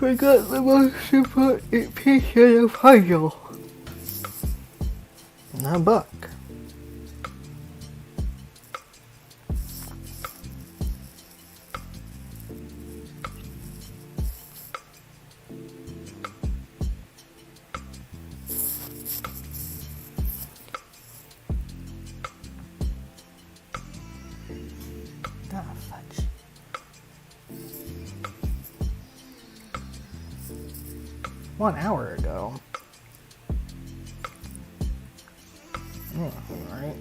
forgot the most important piece of the puzzle. The book. Ah, fudge. 1 hour ago. Alright.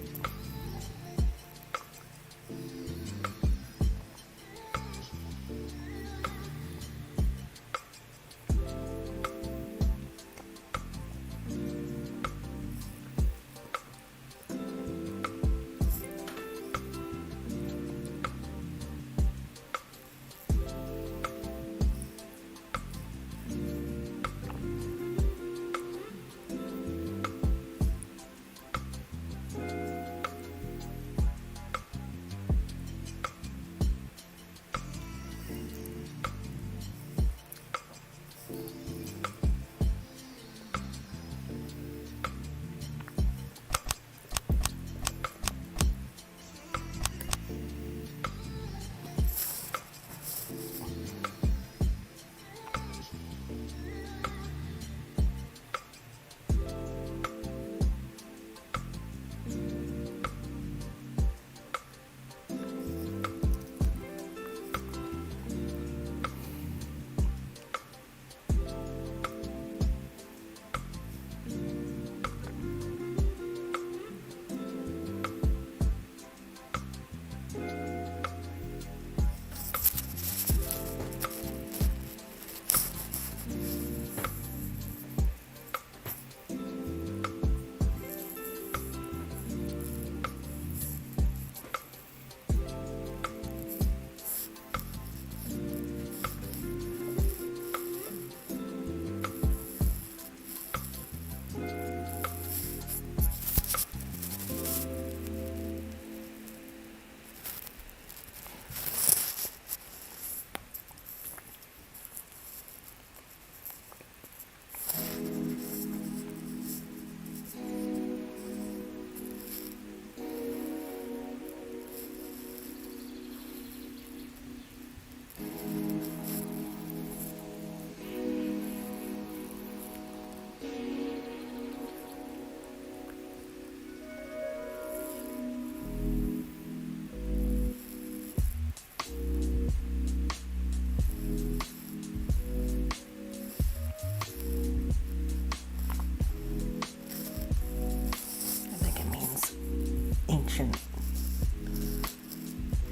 Ancient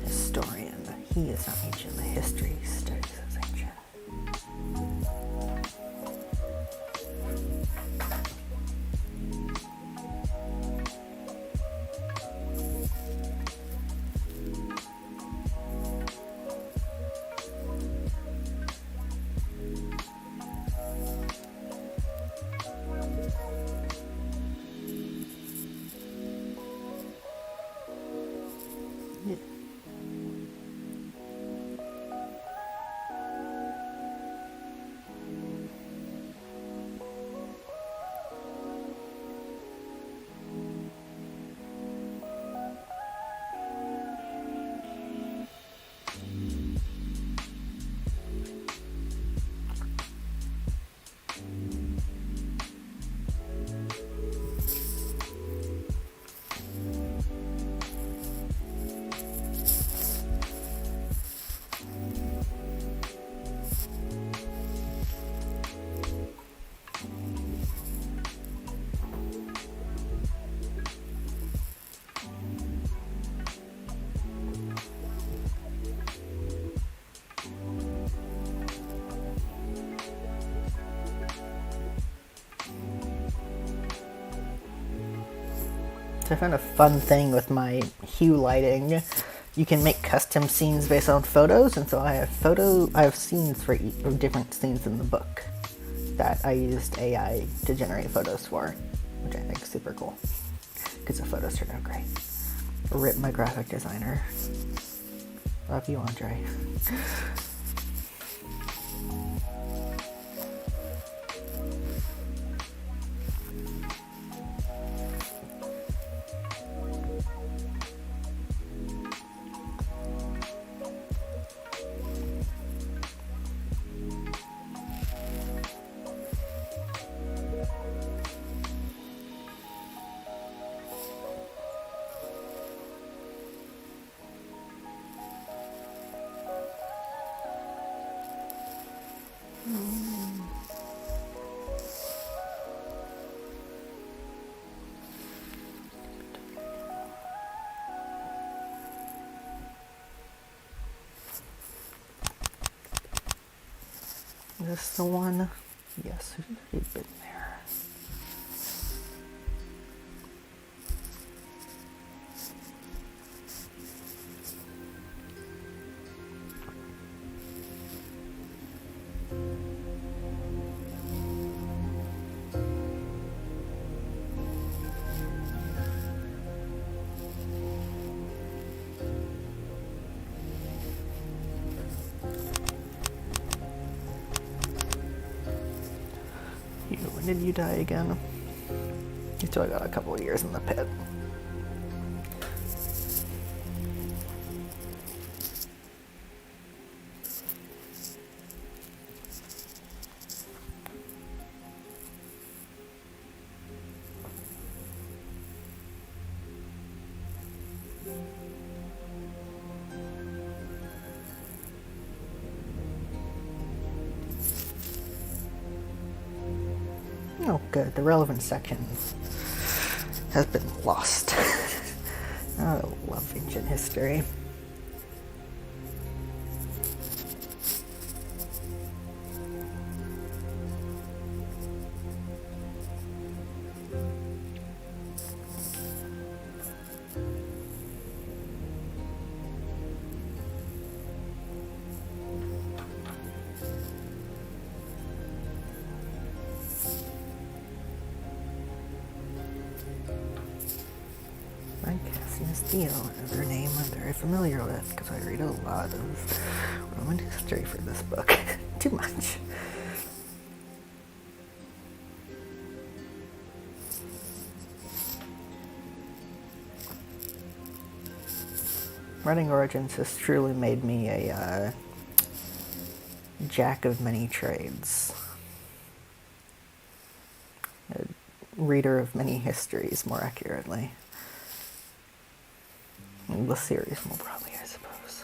historian. He is not ancient. The history studies as ancient. Yeah. So I found a fun thing with my hue lighting. You can make custom scenes based on photos, and so I have scenes for different scenes in the book that I used AI to generate photos for, which I think is super cool because the photos turned out great. Rip my graphic designer. Love you, Andre. Is this the one? Yes, who's already been there? When did you die again? You still got a couple of years in the pit. Oh, good. The relevant section has been lost. I love ancient history. Another name I'm very familiar with because I read a lot of Roman history for this book. Too much. Writing Origins has truly made me a jack of many trades. A reader of many histories, more accurately. The series more broadly, I suppose.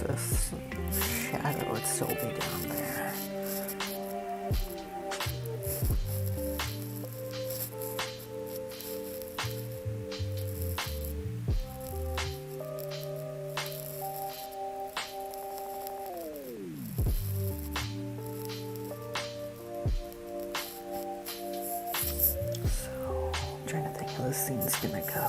This shadow would still be down there. So, I'm trying to think how this scene's gonna go.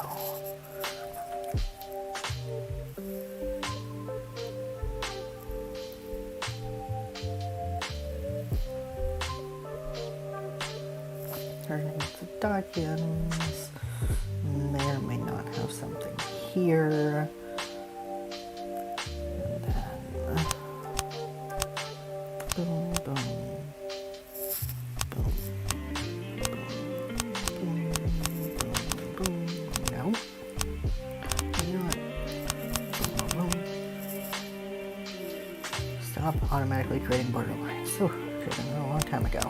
Turning to Dawkins. May or may not have something here. And then boom, boom, boom, boom, boom, boom, boom. No. You know what? Boom, boom. Stop automatically creating border lines. Oh, should have done that a long time ago.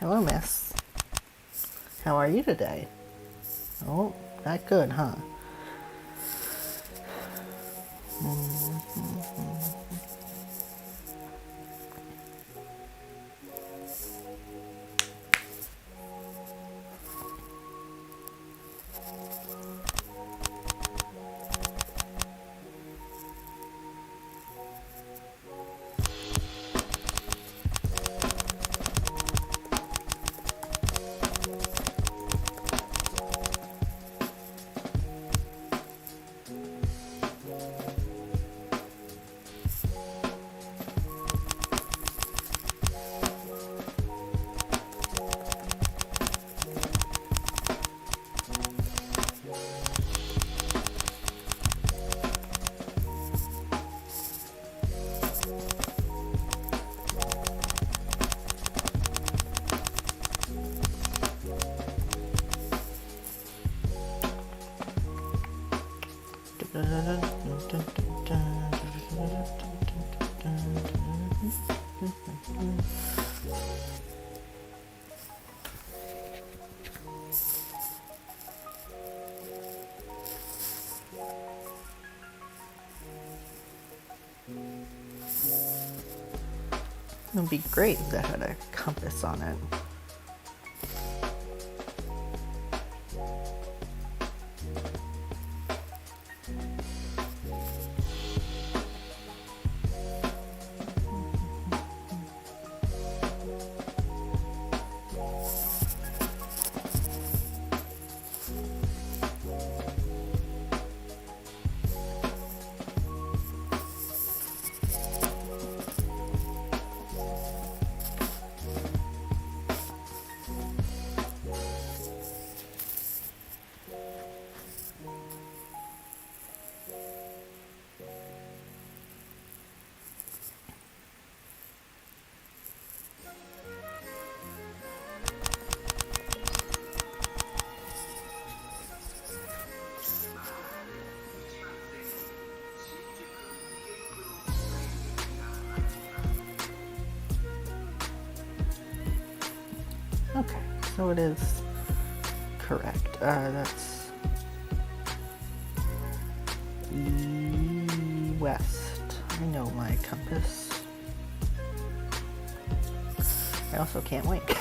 Hello, miss. How are you today? Oh, not good, huh? It would be great if that had a compass on it. Okay, so it is correct. That's west. I know my compass. I also can't wink.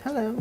Hello.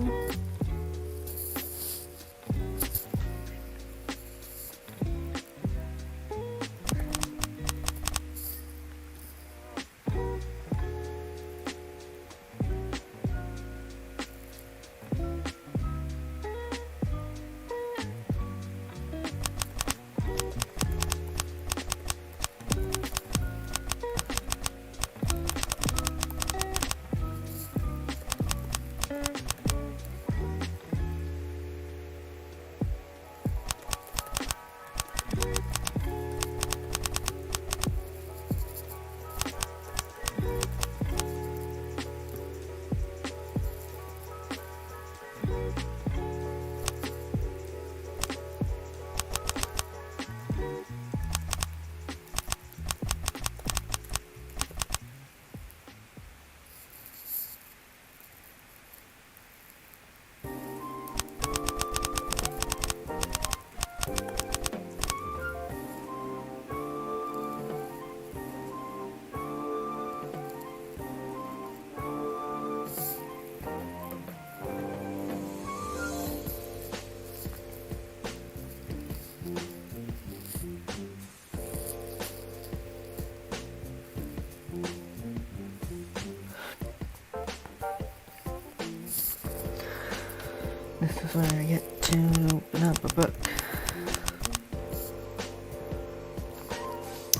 This is where I get to open up a book.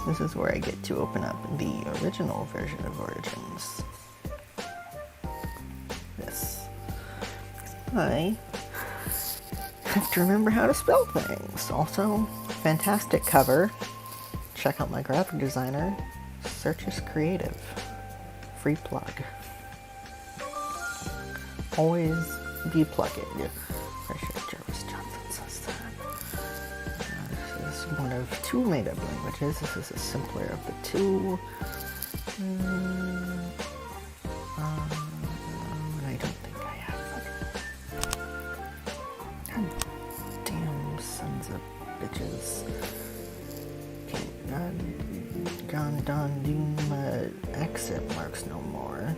This is where I get to open up the original version of Origins. This. I have to remember how to spell things. Also, fantastic cover. Check out my graphic designer. Search is creative. Free plug. Always be plugging. Pretty sure Jervis Johnson says that. This is one of two made-up languages. This is a simpler of the two. I don't think I have them. God damn sons of bitches. Okay, John Don Doom exit marks no more.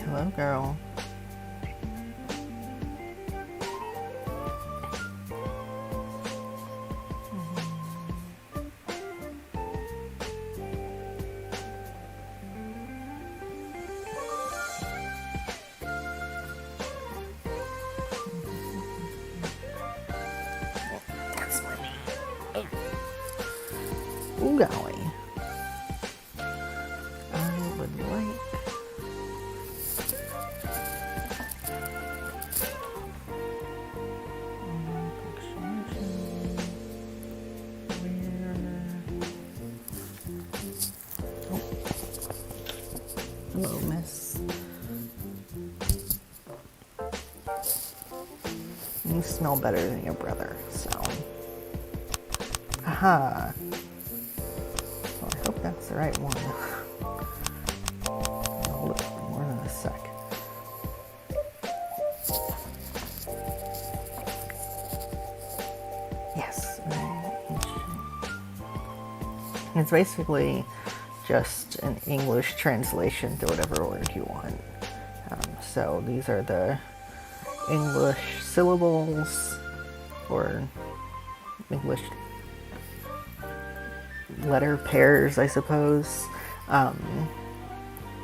Hello, girl. That's my name. Ooh, golly. I would like hello, miss. You smell better than your brother, so. Aha! Well, I hope that's the right one. Hold it for more than a sec. Yes. It's basically just an English translation to whatever word you want. So these are the English syllables or English letter pairs, I suppose.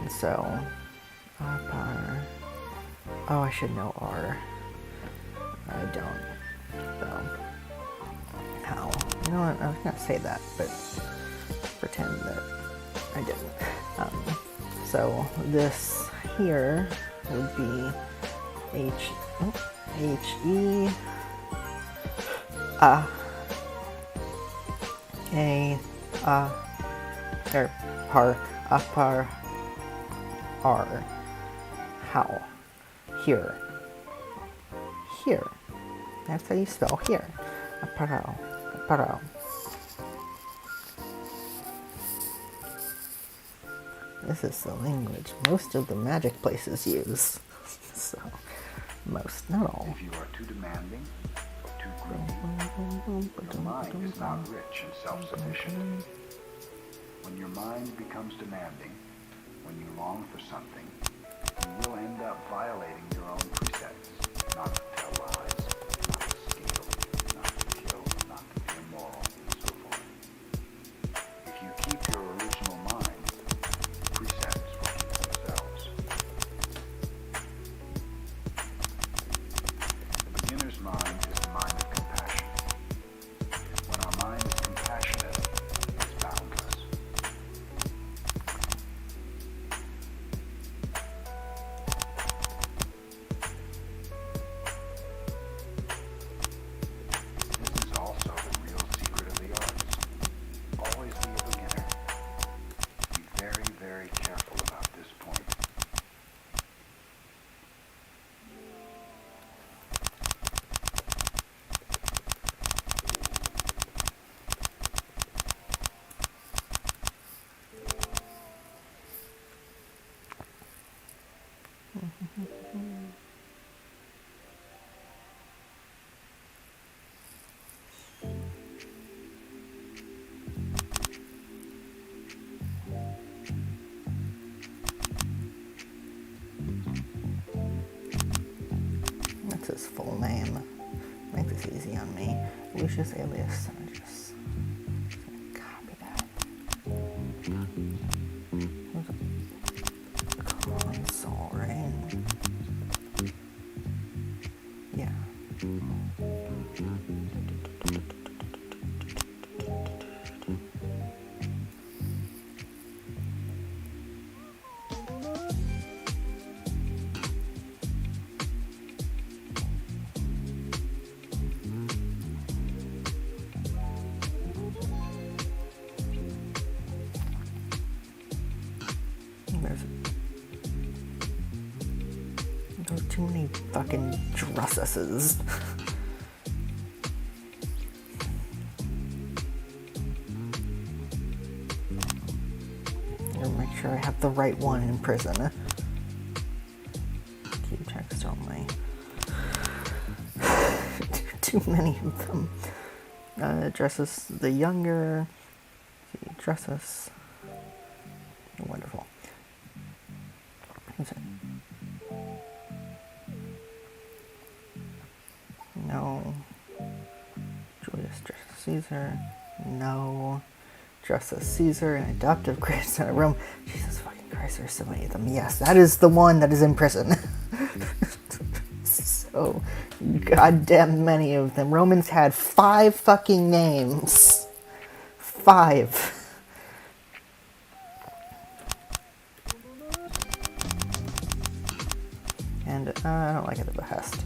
So, apar. Oh, I should know R. I don't. So, how? You know what? I was gonna say that, but pretend that I didn't. So this here would be H-E or par R. How? Here. Here. That's how you spell here. Apparel. This is the language most of the magic places use. So, most, not all. If you are too demanding or too greedy, your mind is not rich and self-sufficient. When your mind becomes demanding, when you long for something, you will end up violating your own precepts, not to tell lies, not to steal, not to kill, not to be immoral, and so forth. If you keep your original mind, precepts will keep themselves. The beginner's mind is the mind of compassion. When our mind is compassionate, it's boundless. This is also the real secret of the arts. Always be a beginner. Be very, very careful about this point. What's his full name? Make this easy on me. Lucius alias Synergis. Copy that. Console, right? Yeah. There's too many fucking Drusses. Gotta make sure I have the right one in prison. Keep text only. Too many of them. Dresses the younger. Dresses. Wonderful. Who's it? No. Julius Dresses Caesar. No. Dresses Caesar, an adoptive grandson of Rome. Jesus fucking Christ, there's so many of them. Yes, that is the one that is in prison. So goddamn many of them. Romans had 5 fucking names. 5. And I don't like it at the behest.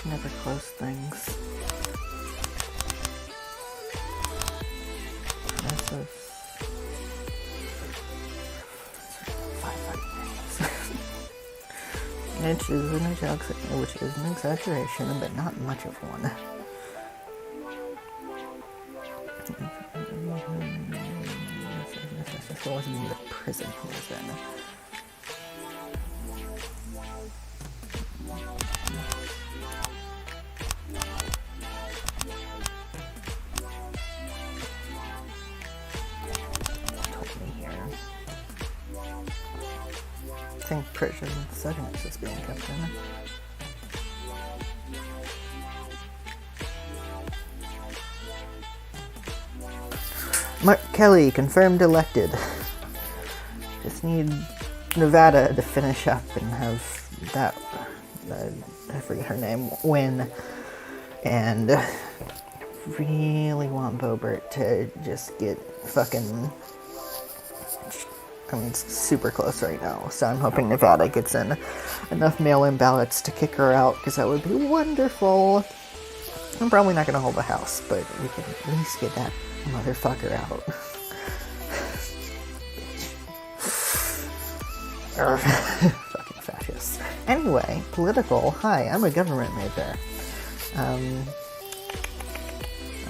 Never close things. This is 5 fucking names. Which is an exaggeration, but not much of one. This wasn't in the prison he was in. I think prison second is just being kept in. Mark Kelly confirmed elected. Just need Nevada to finish up and have that I forget her name win, and really want Boebert to just get fucking... I mean, it's super close right now, so I'm hoping Nevada gets in enough mail-in ballots to kick her out, because that would be wonderful. I'm probably not going to hold the House, but we can at least get that motherfucker out. Fucking fascists. Anyway, political. Hi, I'm a government major. I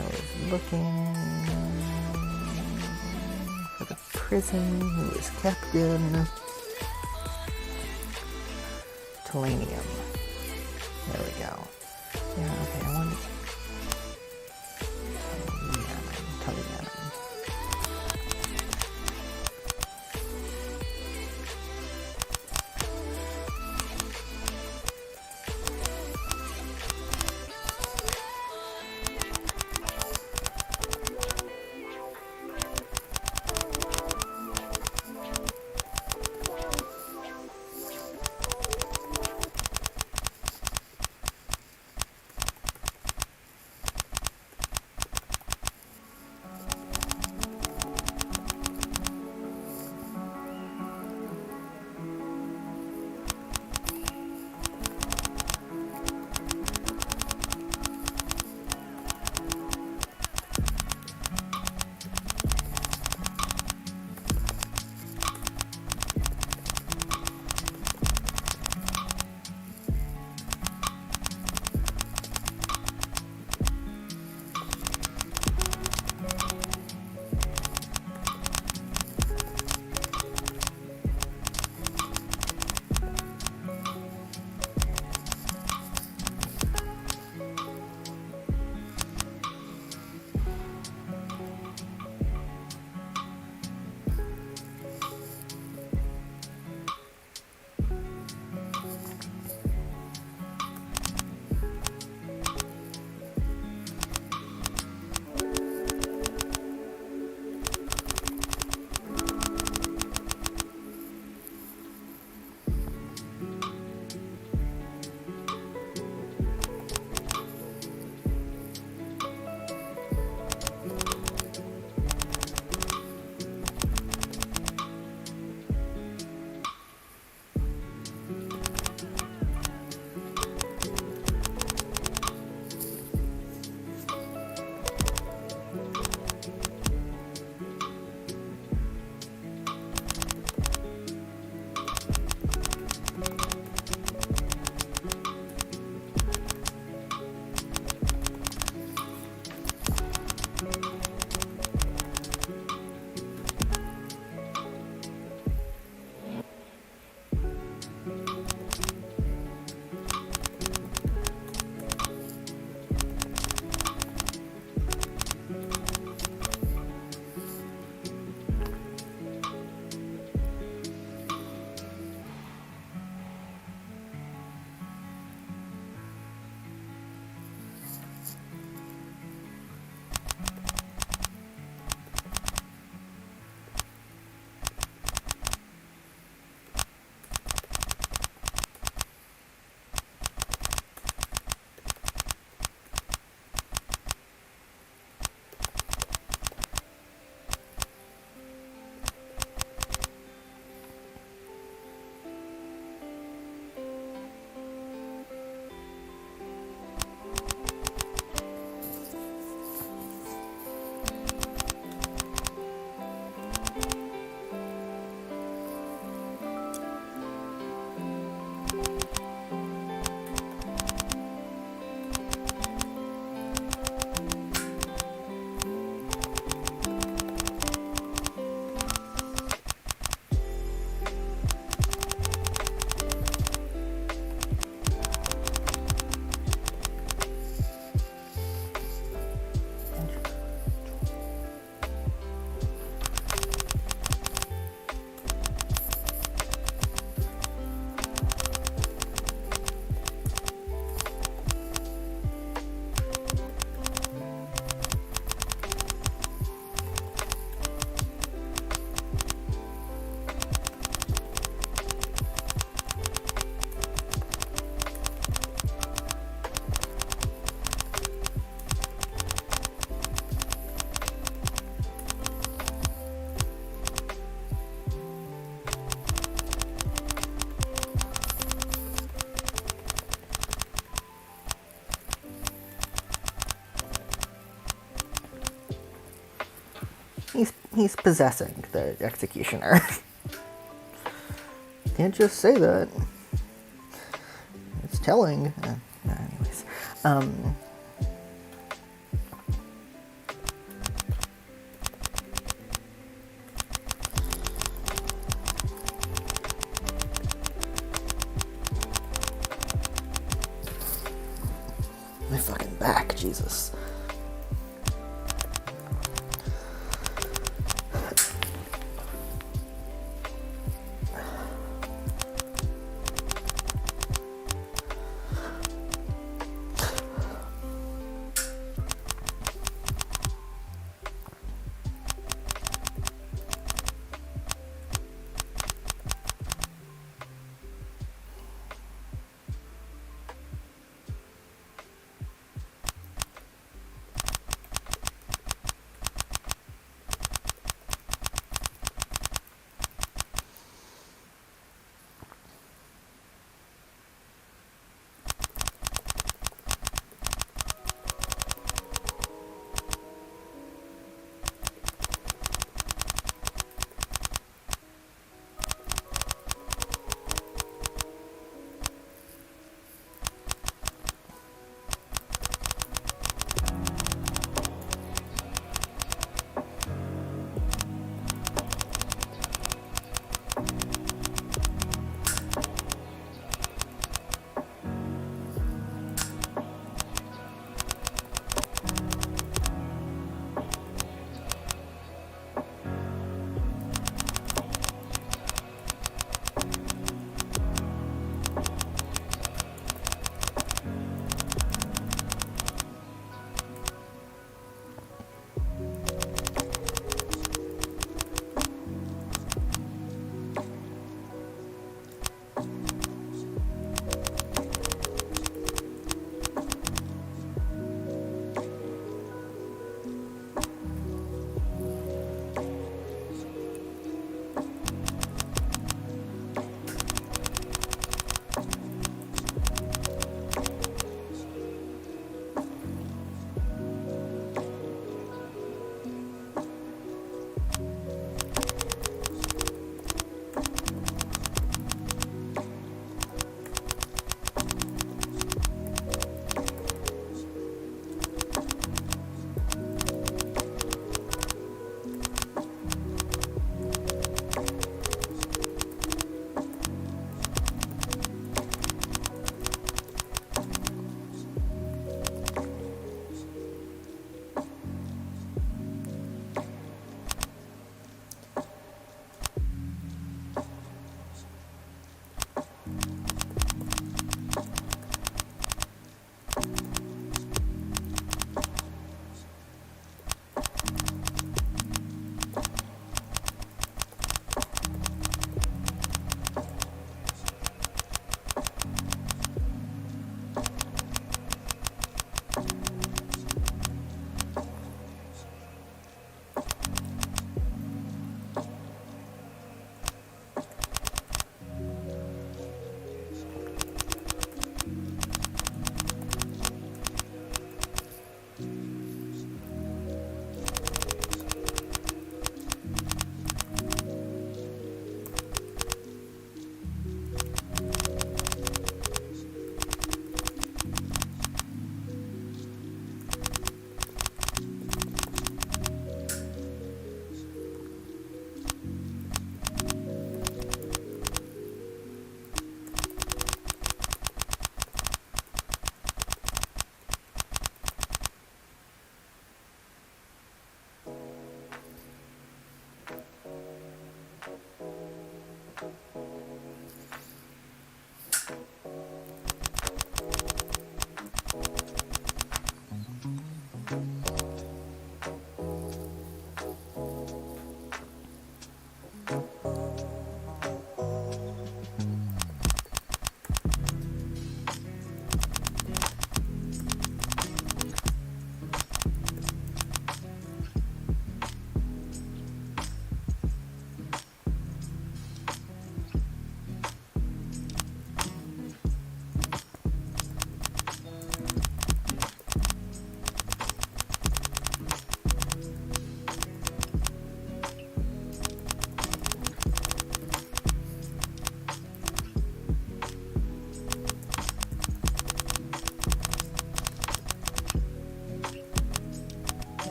was looking for the prison who was kept in Telenium. There we go. Yeah, okay, I want Telenium. He's possessing the executioner. Can't just say that. It's telling. Anyways, my fucking back, Jesus.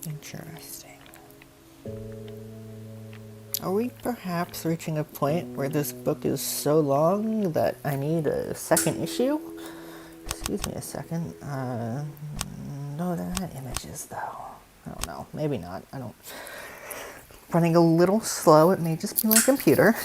Interesting. Are we perhaps reaching a point where this book is so long that I need a second issue? Excuse me a second. No, they're not images, though. I don't know. Maybe not. I don't... Running a little slow. It may just be my computer.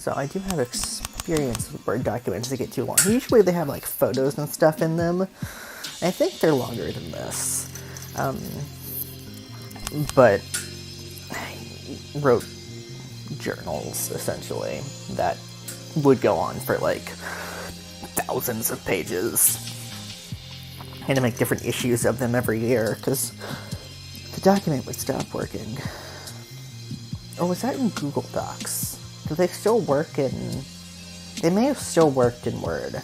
So I do have experience with Word documents that get too long. Usually they have like photos and stuff in them. I think they're longer than this. But I wrote journals, essentially, that would go on for like thousands of pages. I had to make different issues of them every year because the document would stop working. Or was that in Google Docs? Do they still work in... They may have still worked in Word.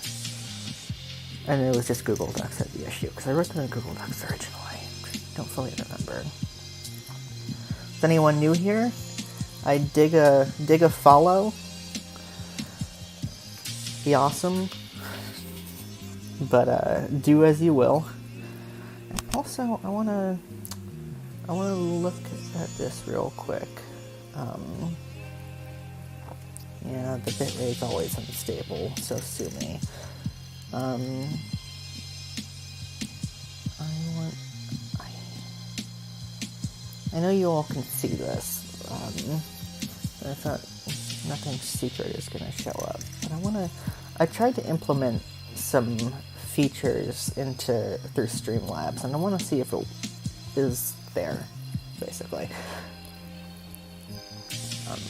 And it was just Google Docs at the issue, because I wrote them in Google Docs originally. Don't fully remember. Is anyone new here? I dig a follow. Be awesome. But do as you will. And also, I wanna look at this real quick. Yeah, the bitrate's always unstable, so sue me. I know you all can see this. It's not, nothing secret is gonna show up. But I tried to implement some features through Streamlabs, and I want to see if it is there, basically.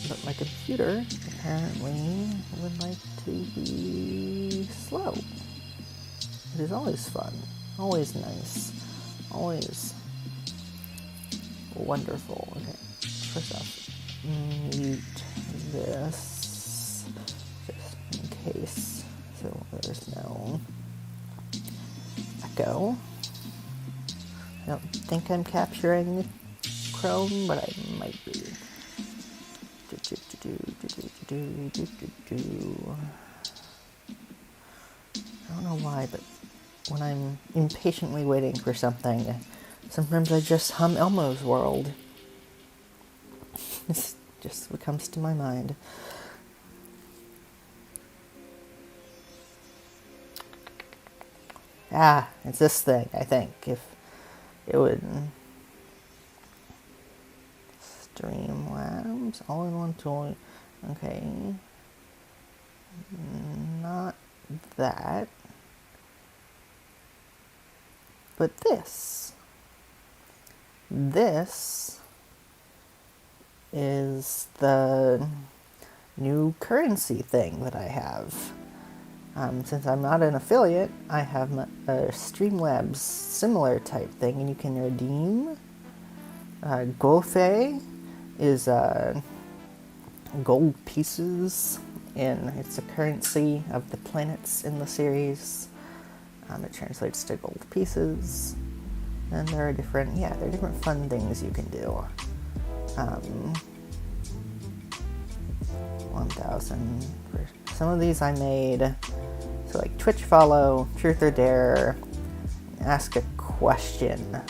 But my computer apparently would like to be slow. It is always fun, always nice, always wonderful. Okay, first off, mute this, just in case, so there's no echo. I don't think I'm capturing Chrome, but I might be. I don't know why, but when I'm impatiently waiting for something, sometimes I just hum Elmo's World. It's just what comes to my mind. Ah, it's this thing, I think. If it would... Streamlabs, all-in-one tool. Okay. Not that. But this. This is the new currency thing that I have. Since I'm not an affiliate, I have a Streamlabs similar type thing, and you can redeem Golfe is gold pieces, and it's a currency of the planets in the series. It translates to gold pieces, and there are different fun things you can do. 1,000 for some of these I made. So like Twitch follow, truth or dare, ask a question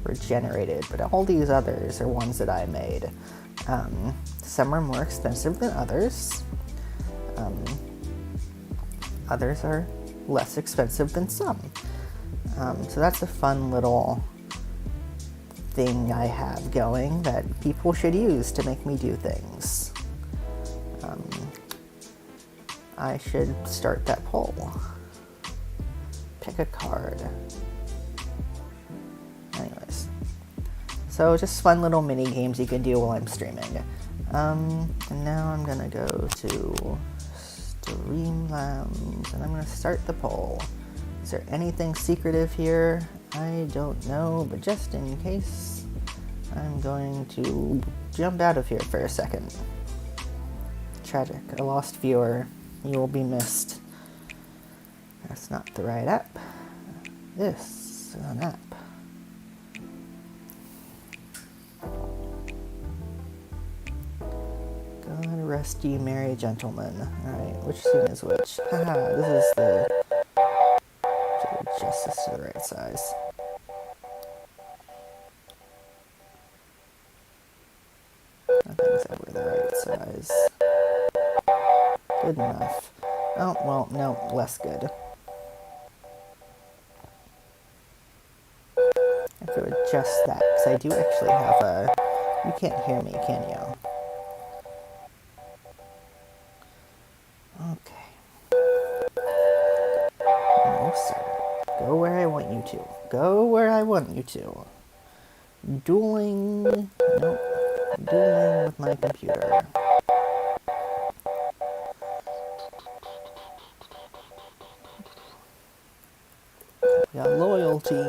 were generated, but all these others are ones that I made. Some are more expensive than others. Others are less expensive than some. So that's a fun little thing I have going that people should use to make me do things. I should start that poll. Pick a card. Anyways. So just fun little mini games you can do while I'm streaming. And now I'm gonna go to Streamlabs and I'm gonna start the poll. Is there anything secretive here? I don't know, but just in case, I'm going to jump out of here for a second. Tragic, a lost viewer. You will be missed. That's not the right app. This is an app. God rest ye merry gentlemen. Alright, which scene is which? Haha, this is the justice to the right size. Nothing's ever the right size. Good enough. Oh, well, no, less good. I have to adjust that, because I do actually have a... You can't hear me, can you? Okay. No, sir. Go where I want you to. Go where I want you to. Dueling... Nope. Dueling with my computer. We got loyalty.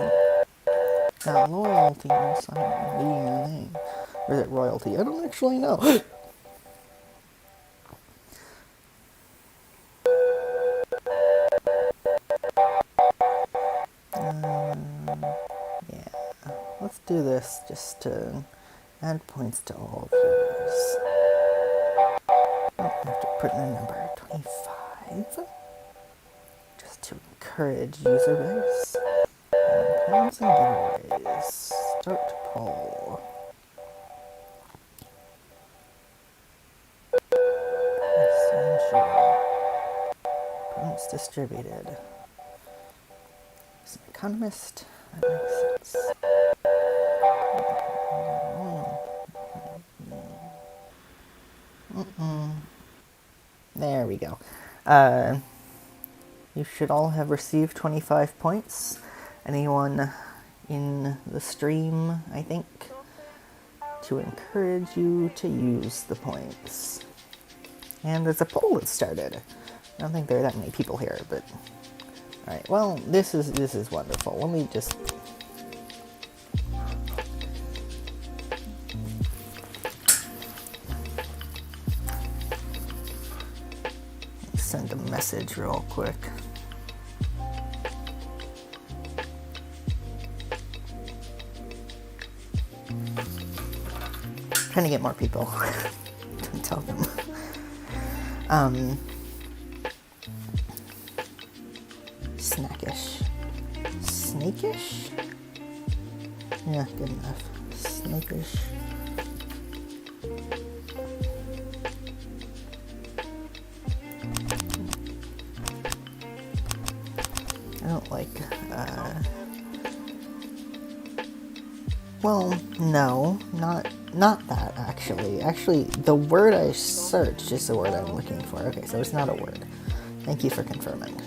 Got loyalty inside of being your name. Or is it royalty? I don't actually know. Yeah, let's do this just to add points to all viewers. I have to put in a number, 25, just to encourage user base. Polls and giveaways. Start poll. Essential. Points distributed. As an economist, that makes sense. There we go. You should all have received 25 points. Anyone in the stream, I think, to encourage you to use the points. And there's a poll that started. I don't think there are that many people here, but alright, well, this is wonderful. Let me just send a message real quick. Trying to get more people to tell them. Snackish. Snakish? Yeah, good enough. Snakish. I don't like, well, no, not that, actually. Actually, the word I searched is the word I'm looking for. Okay, so it's not a word. Thank you for confirming.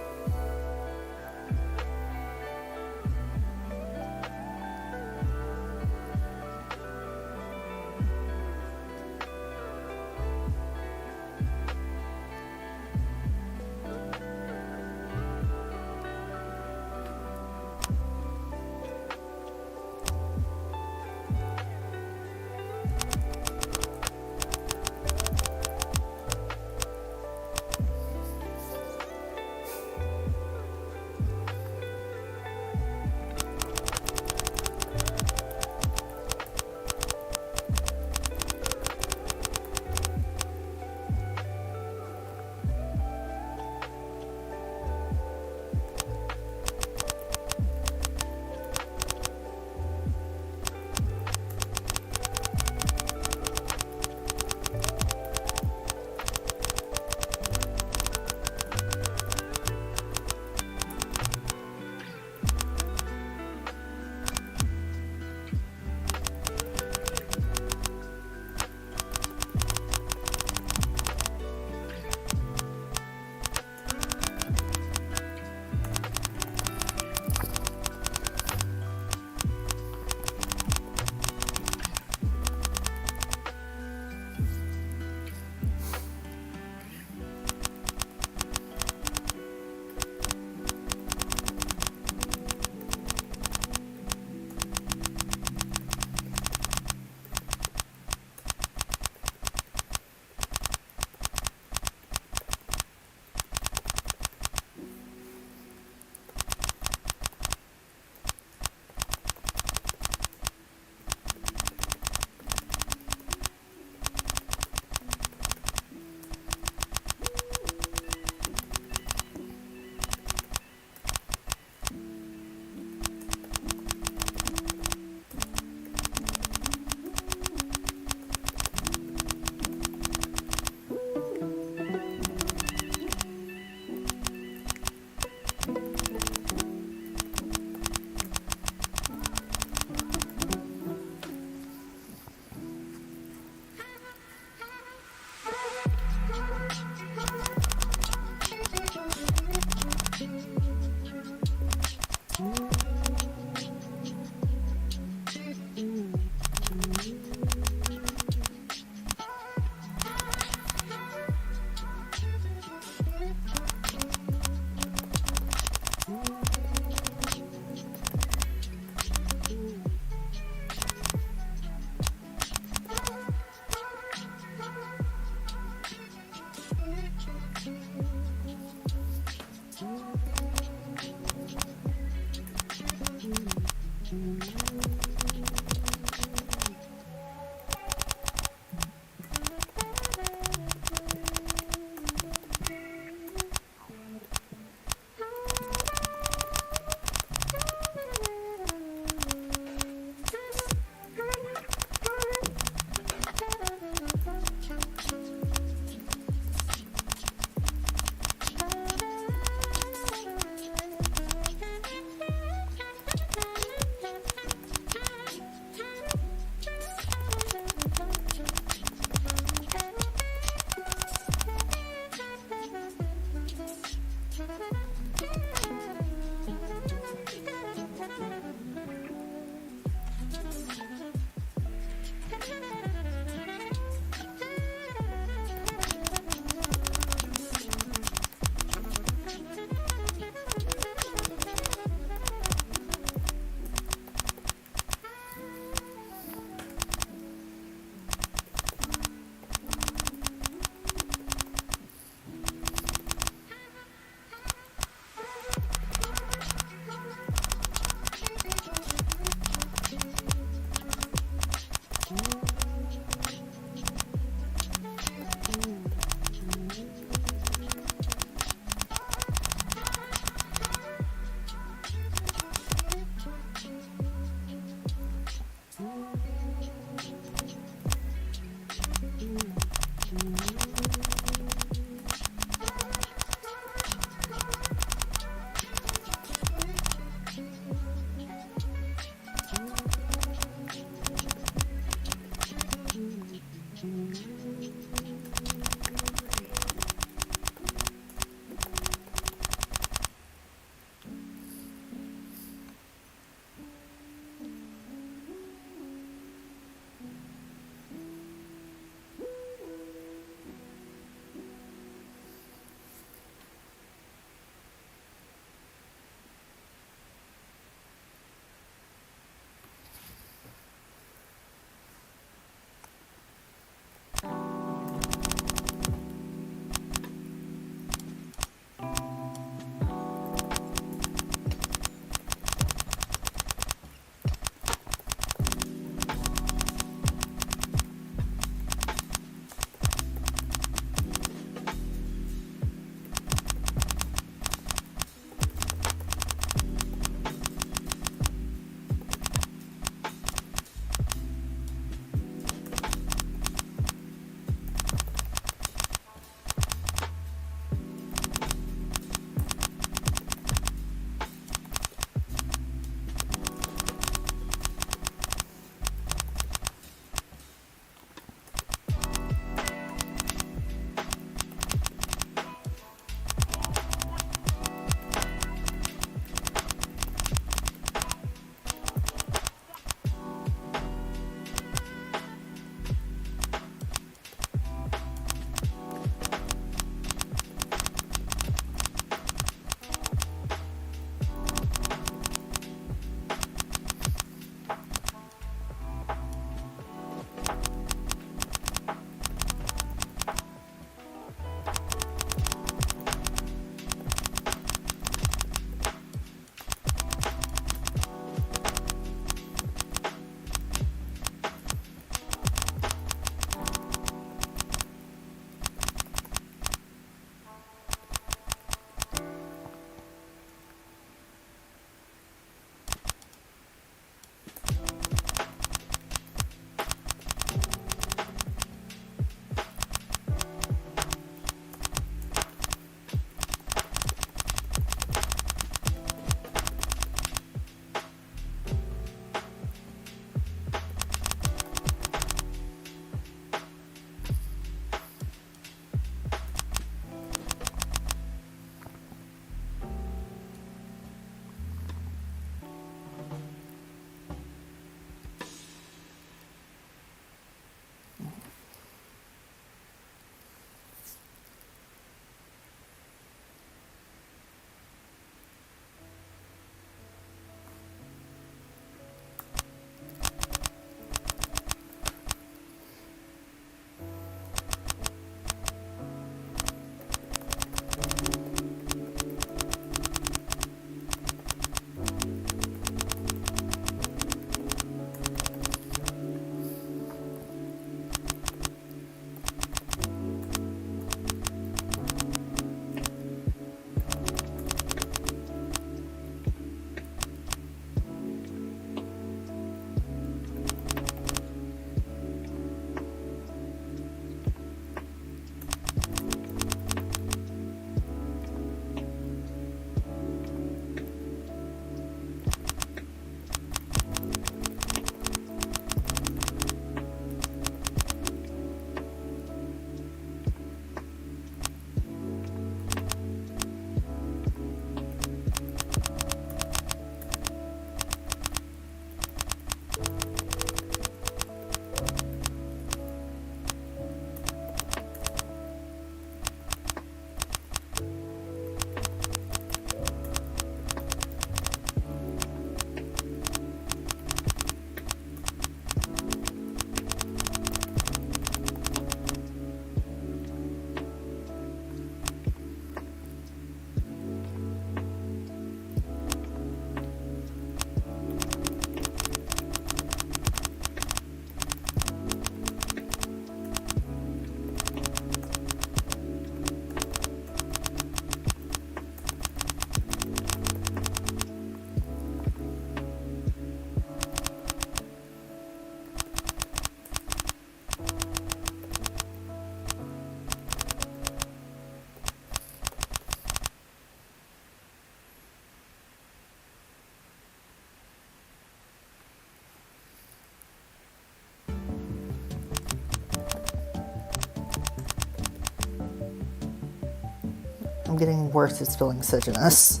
I'm getting worse at spelling Sejanus.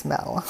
smell.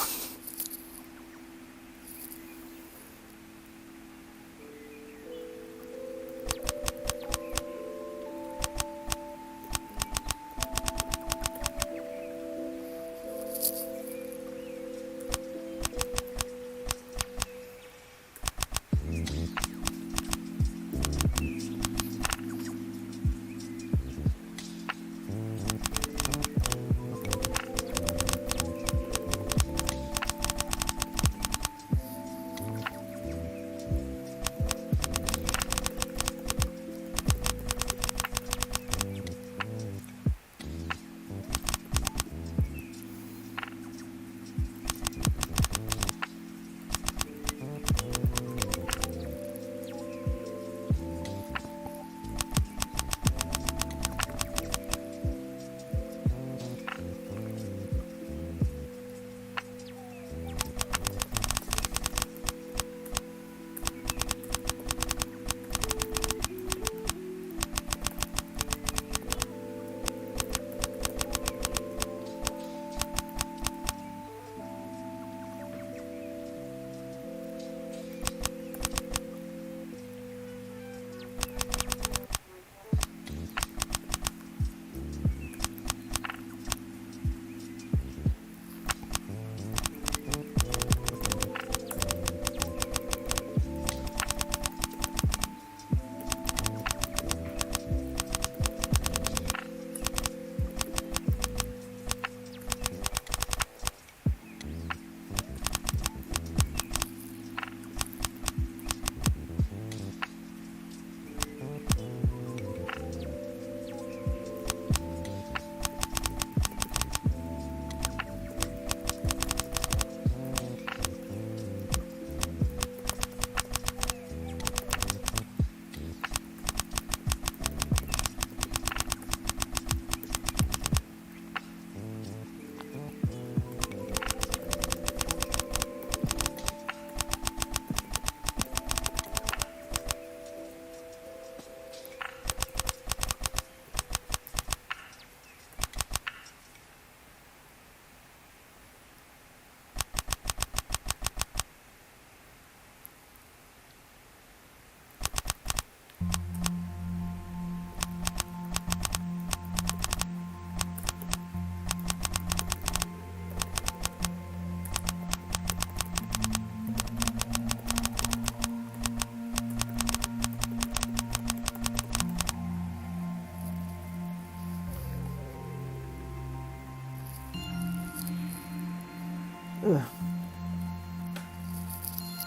Ugh.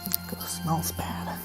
It smells bad.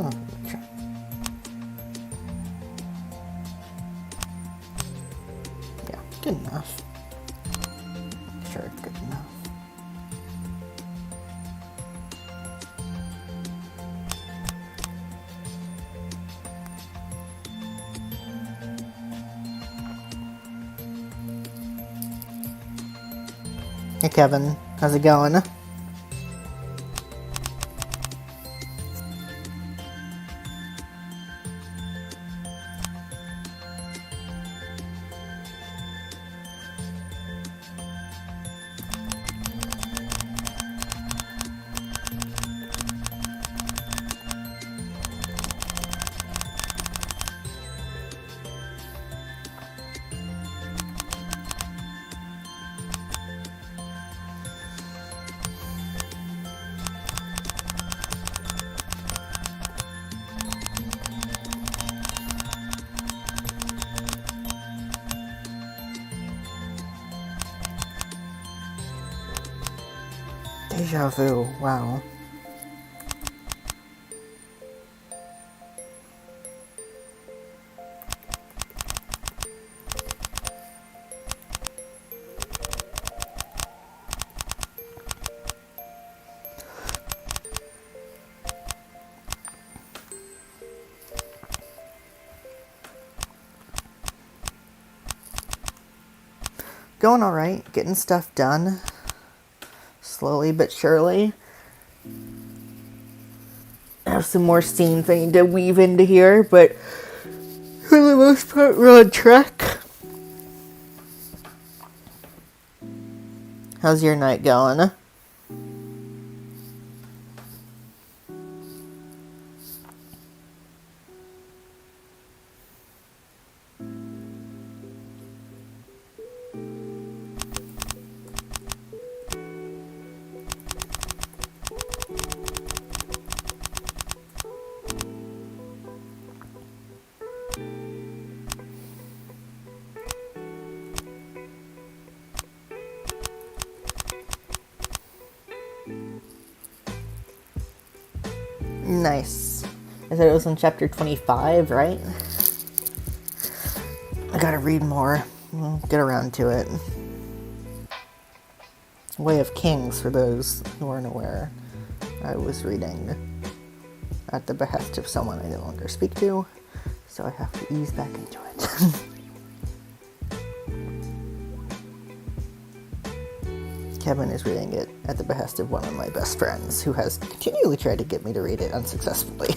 Oh, sure. Yeah, good enough. Sure, it's good enough. Hey Kevin, how's it going? Deja vu, wow. Going alright, getting stuff done. Slowly but surely. I have some more scenes I need to weave into here, but for the most part, we're on track. How's your night going? Nice. I said it was in chapter 25, right? I gotta read more. We'll get around to it. Way of Kings, for those who aren't aware. I was reading at the behest of someone I no longer speak to, so I have to ease back into it. Kevin is reading it at the behest of one of my best friends, who has continually tried to get me to read it unsuccessfully.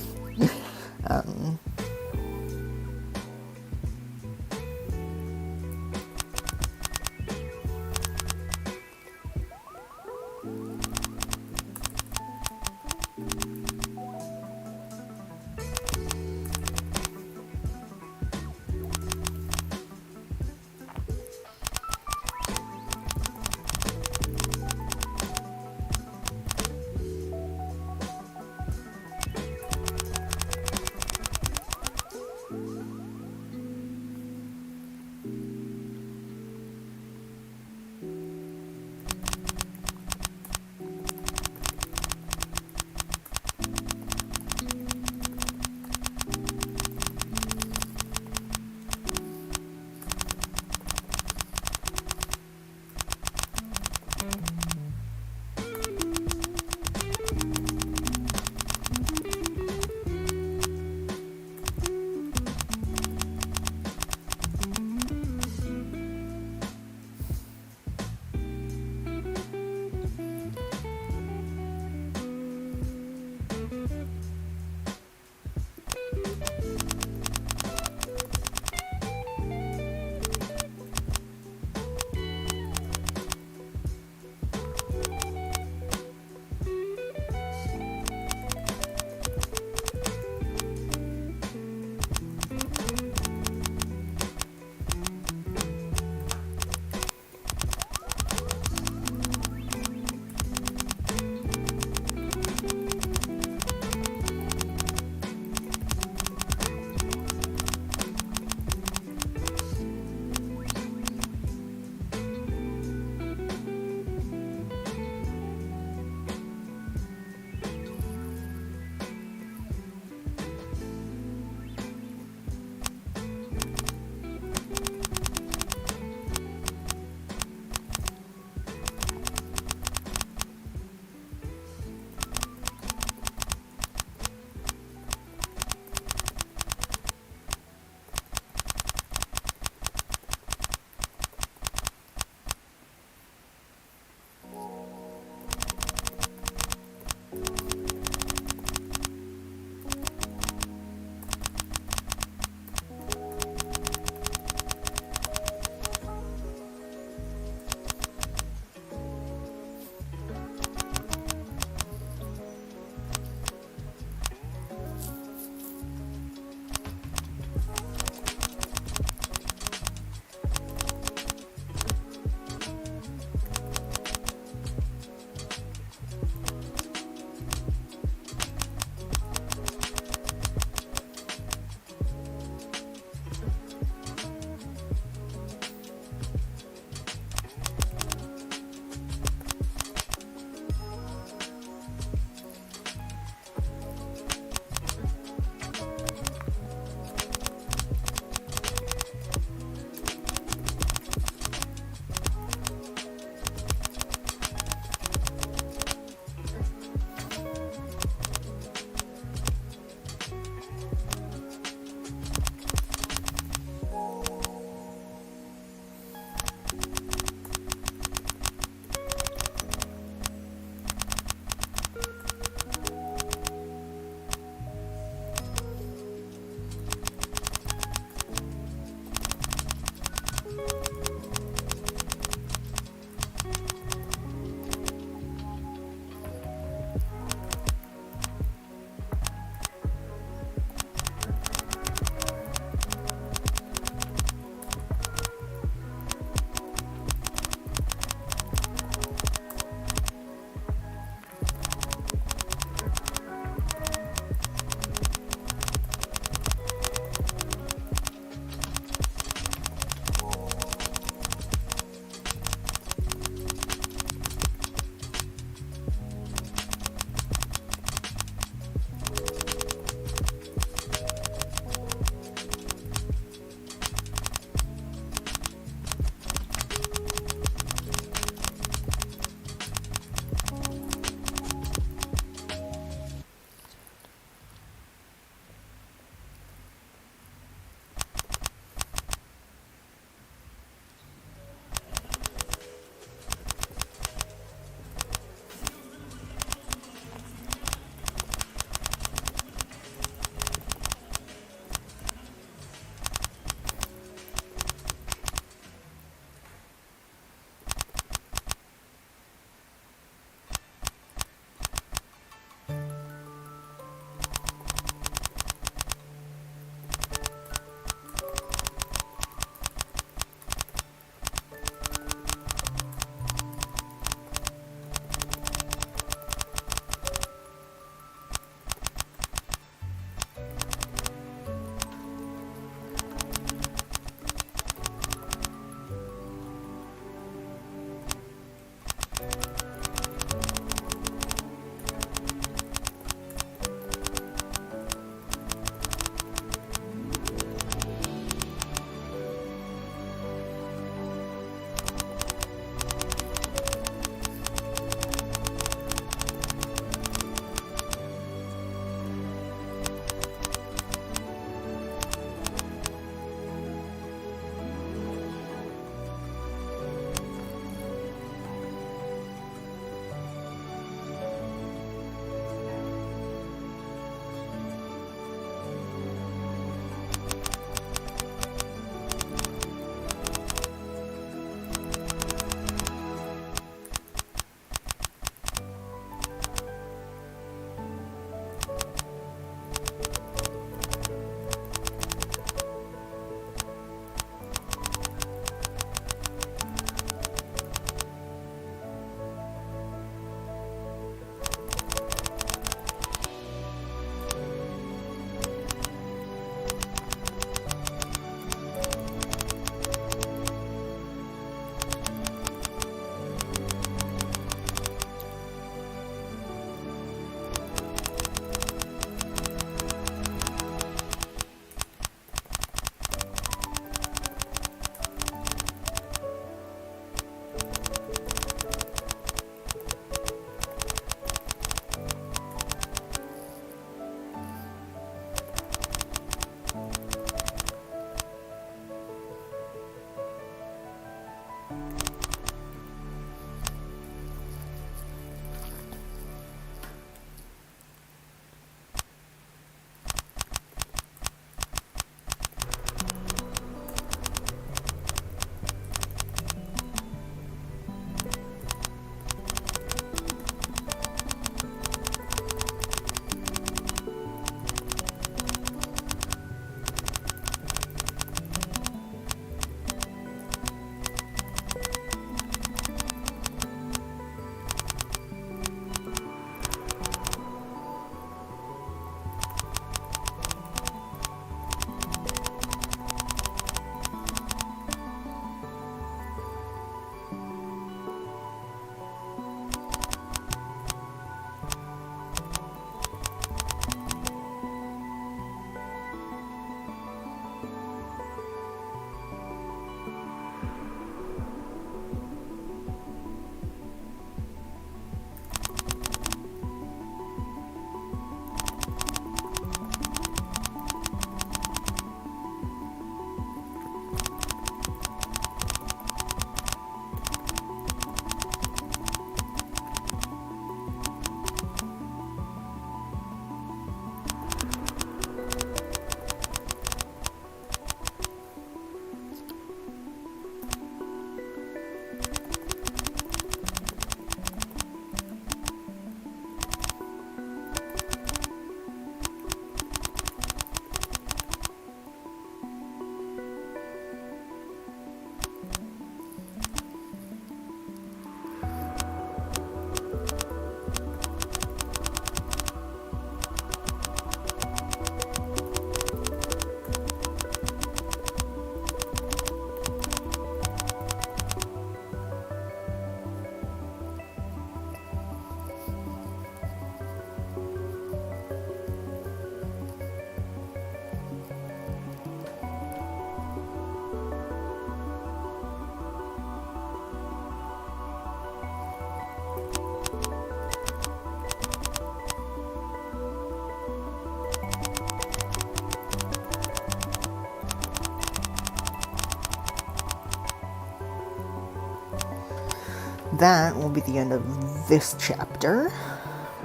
that will be the end of this chapter.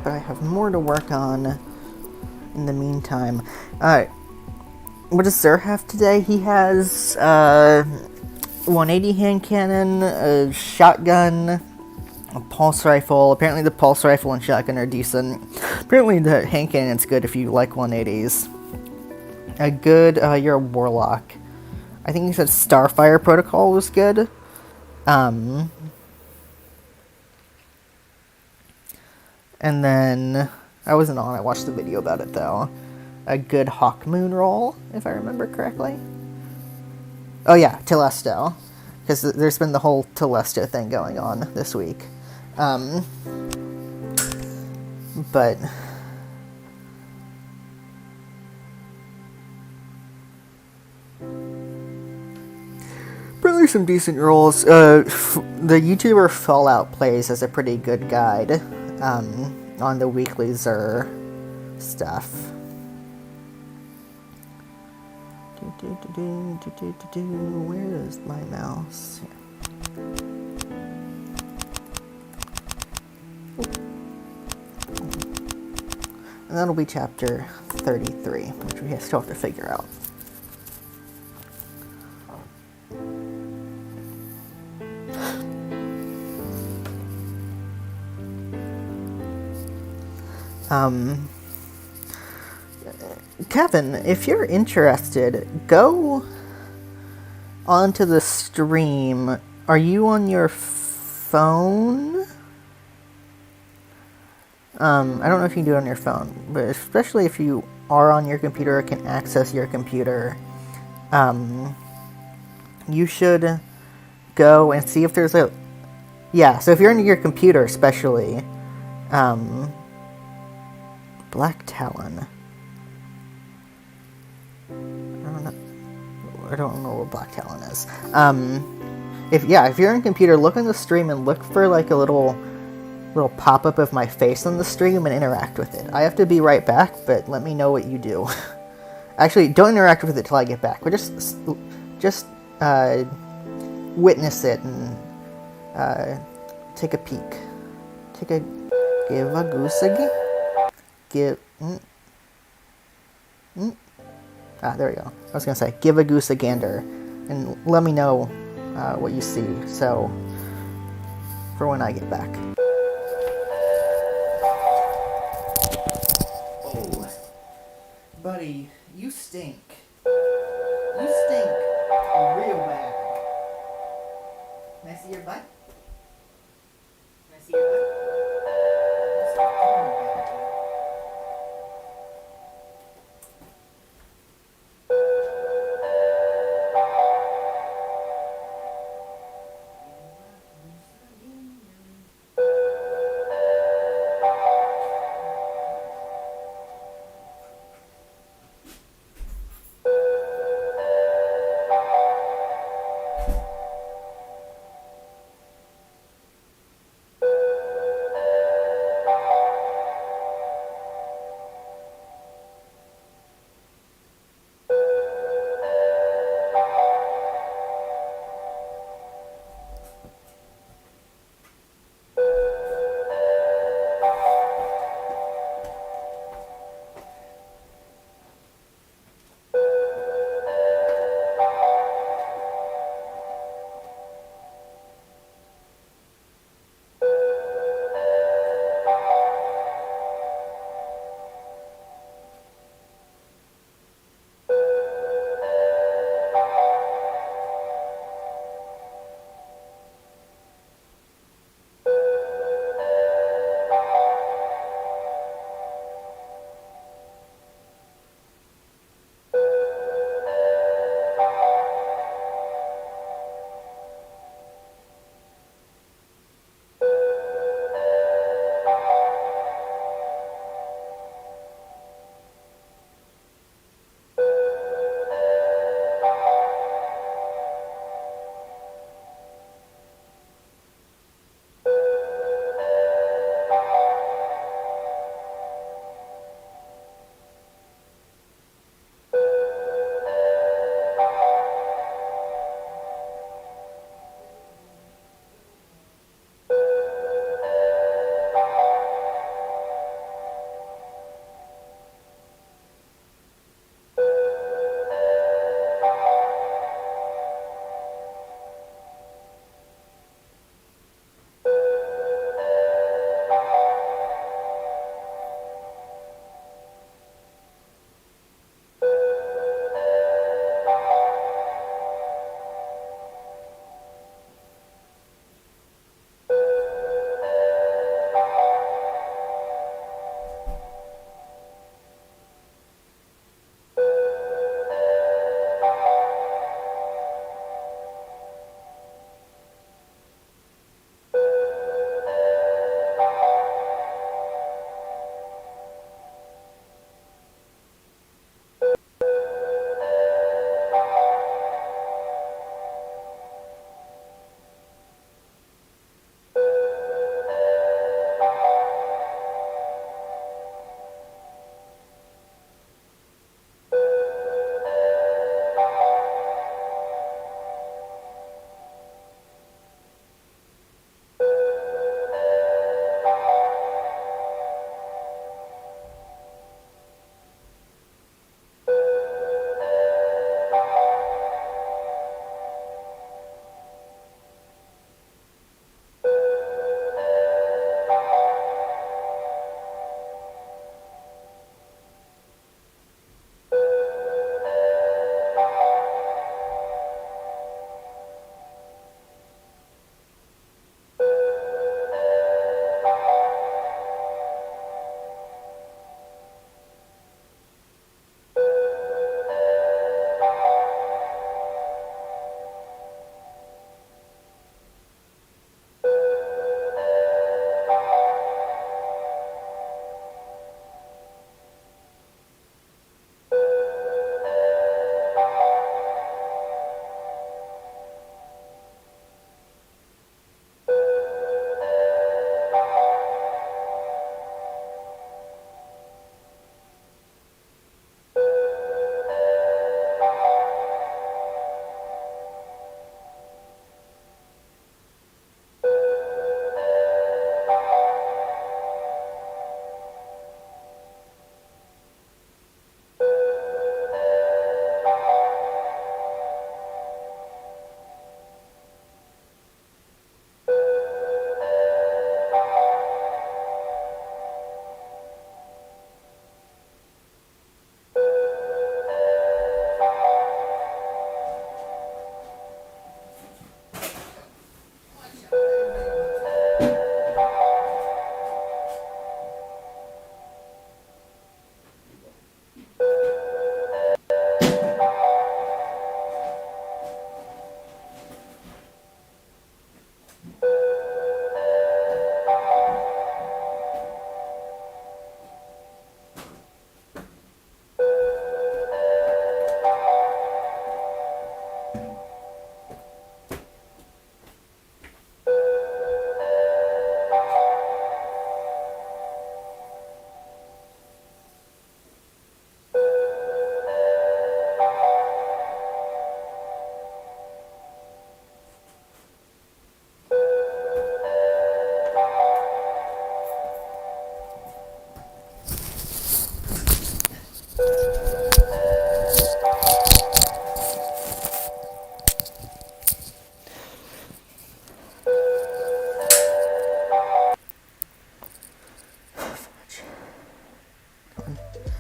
But I have more to work on in the meantime. Alright. What does Sir have today? He has 180 hand cannon, a shotgun, a pulse rifle. Apparently the pulse rifle and shotgun are decent. Apparently the hand cannon's good if you like 180s. A good, you're a warlock. I think he said Starfire Protocol was good. And then, I wasn't on, I watched the video about it though. A good Hawk Moon roll, if I remember correctly. Oh yeah, Telesto. Because there's been the whole Telesto thing going on this week. But... Probably some decent rolls. The YouTuber Fallout Plays has a pretty good guide on the weekly Xur stuff. Where is my mouse? And that'll be chapter 33, which we still have to figure out. Kevin, if you're interested, go onto the stream. Are you on your phone? I don't know if you can do it on your phone, but especially if you are on your computer or can access your computer, you should go and see if there's a... Yeah, so if you're on your computer especially, Black Talon. I don't know what Black Talon is. If you're on computer, look on the stream and look for like a little pop-up of my face on the stream and interact with it. I have to be right back, but let me know what you do. Actually, don't interact with it till I get back. But just witness it and take a peek. Give a goose a give. There we go. I was gonna say, give a goose a gander, and let me know what you see. So, for when I get back. Oh, buddy, you stink. You stink real bad. Can I see your butt? Can I see your butt? You stink real bad.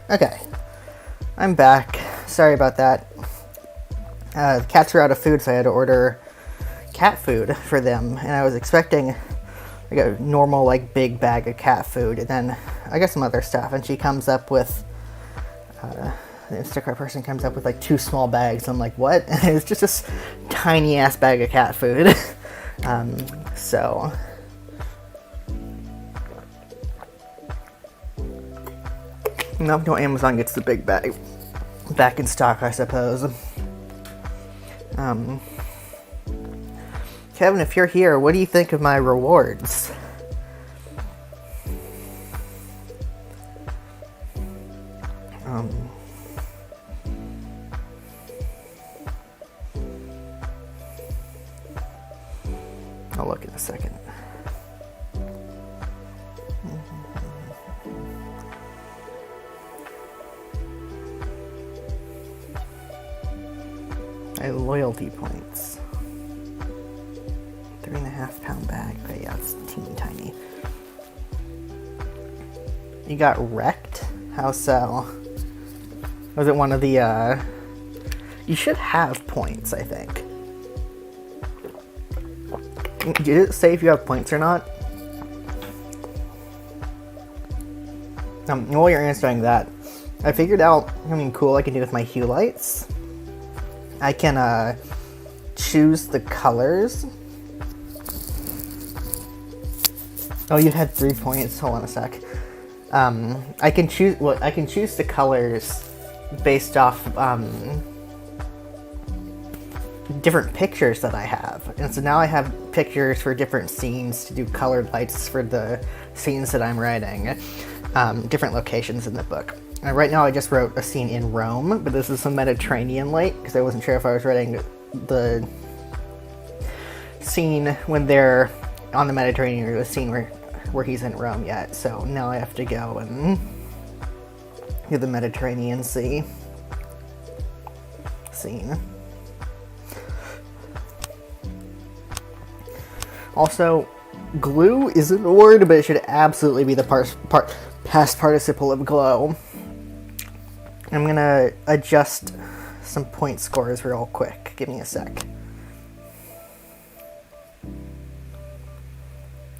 Okay, I'm back. Sorry about that. The cats were out of food, so I had to order cat food for them, and I was expecting like a normal, like, big bag of cat food, and then I got some other stuff, and she comes up with the Instacart person comes up with like 2 small bags. I'm like, what? And it's just this tiny ass bag of cat food. So no, Amazon gets the big bag back in stock, I suppose. Kevin, if you're here, what do you think of my rewards? I'll look in a second. Loyalty points. 3.5 pound bag. Okay, yeah, it's teeny tiny. You got wrecked? How so? Was it one of the, You should have points, I think. Did it say if you have points or not? While you're answering that, I figured out something cool I can do with my hue lights. I can, choose the colors. Oh, you had 3 points. Hold on a sec. I can choose the colors based off, different pictures that I have. And so now I have pictures for different scenes to do colored lights for the scenes that I'm writing. Different locations in the book. Right now I just wrote a scene in Rome, but this is some Mediterranean light because I wasn't sure if I was writing the scene when they're on the Mediterranean or the scene where he's in Rome yet. So now I have to go and do the Mediterranean Sea scene. Also, glue isn't a word, but it should absolutely be the past participle of glow. I'm gonna adjust some point scores real quick. Give me a sec.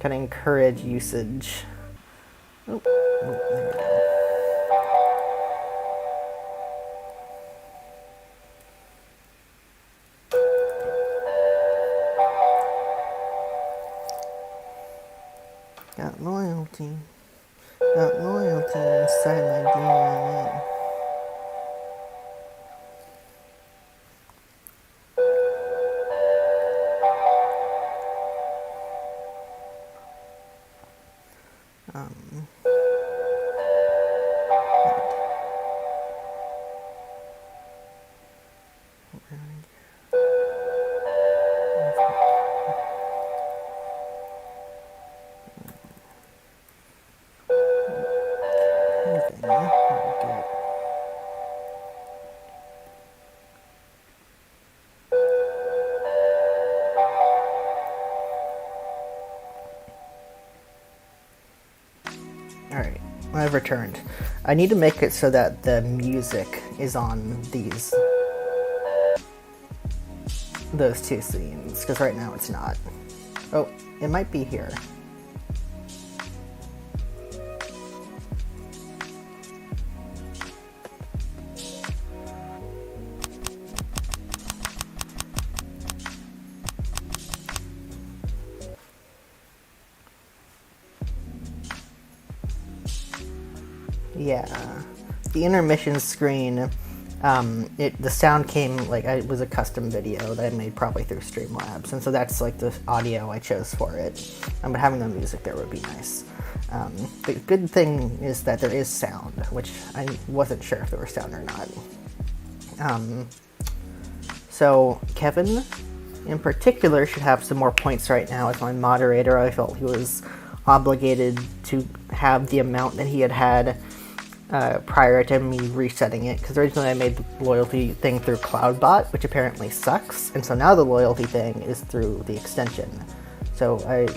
Gotta encourage usage. Oh, there we go. Got loyalty. Got loyalty inside my DNA. Alright, I've returned. I need to make it so that the music is on those 2 scenes, because right now it's not. Oh, it might be here. Yeah, the intermission screen, the sound came, like, it was a custom video that I made probably through Streamlabs, and so that's like the audio I chose for it. But having the music there would be nice. The good thing is that there is sound, which I wasn't sure if there was sound or not. So Kevin, in particular, should have some more points right now as my moderator. I felt he was obligated to have the amount that he had prior to me resetting it, because originally I made the loyalty thing through CloudBot, which apparently sucks, and so now the loyalty thing is through the extension. So I